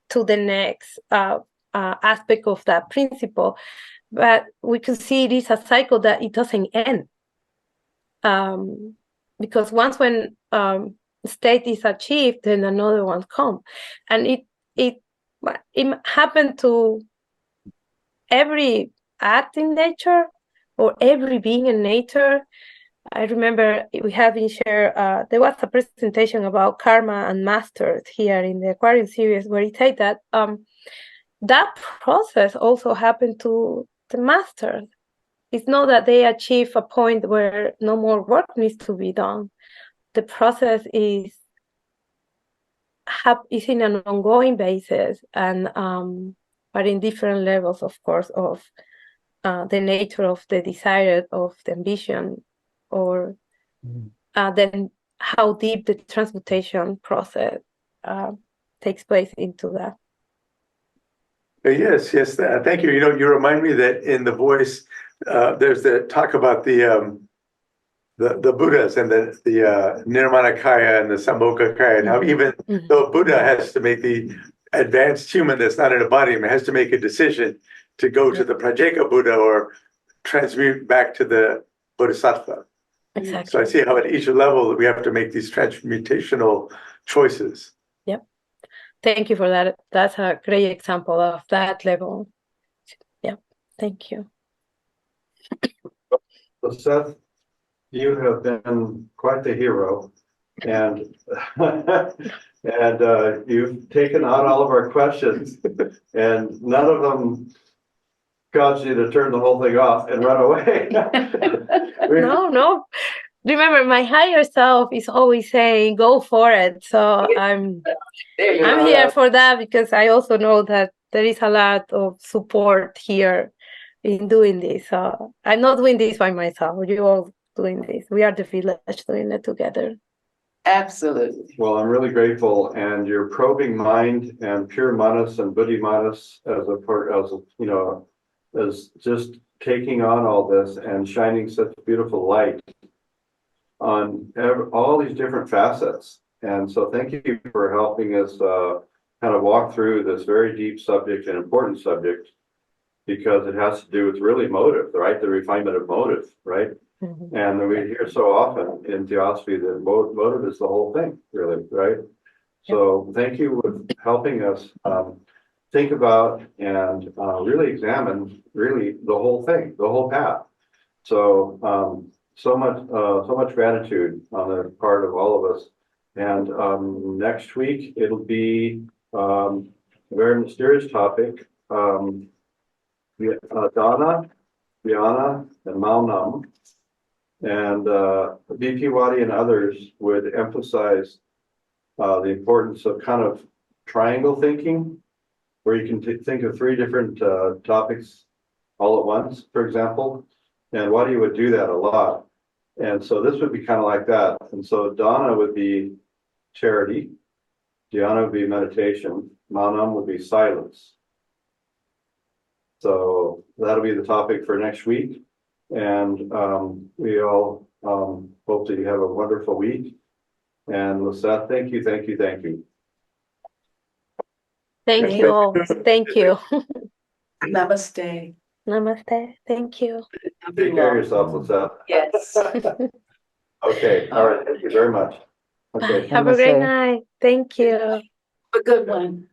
to the next aspect of that principle. But we can see it is a cycle that it doesn't end. Because once when state is achieved, then another one comes. And it happened to every act in nature or every being in nature. I remember we have been shared, there was a presentation about karma and masters here in the Aquarian series where it said that that process also happened to the masters. It's not that they achieve a point where no more work needs to be done. The process is in an ongoing basis, and but in different levels, of course, of the nature of the desire, of the ambition, or then how deep the transmutation process takes place into that. Yes, thank you. You remind me that in the voice, there's the talk about the Buddhas and the Nirmanakaya and the Sambhogakaya, and how even though Buddha has to make the advanced human that's not in a body, has to make a decision to go to the Prajeka Buddha or transmute back to the Bodhisattva. Exactly. So I see how at each level we have to make these transmutational choices. Yep. Thank you for that. That's a great example of that level. Yeah. Thank you. So Seth, you have been quite the hero, and and you've taken on all of our questions, and none of them caused you to turn the whole thing off and run away. No. Remember, my higher self is always saying, "Go for it." So I'm here for that because I also know that there is a lot of support here in doing this. So I'm not doing this by myself. You're all doing this. We are the village doing it together. Absolutely. Well, I'm really grateful, and your probing mind and pure manas and buddhi manas as just taking on all this and shining such beautiful light on all these different facets. And so thank you for helping us kind of walk through this very deep subject and important subject, because it has to do with really motive, right? The refinement of motive, right? And we hear so often in theosophy that motive is the whole thing, really, right? So thank you for helping us think about and really examine really the whole thing, the whole path. So so much gratitude on the part of all of us. And next week it'll be a very mysterious topic. Donna Diana, and Mao Nam. And BP Wadi and others would emphasize the importance of kind of triangle thinking, where you can think of three different topics all at once, for example. And Wadi would do that a lot. And so this would be kind of like that. And so Donna would be charity, Diana would be meditation, Manam would be silence. So that'll be the topic for next week. And we all hope that you have a wonderful week. And Lisette, thank you, thank you, thank you. Thank you all. Thank you. Namaste. Namaste. Thank you. Take care of yourself, Lisette. Yes. Okay, all right, thank you very much. Bye. Okay. Have a great Namaste. night. Thank you. A good one.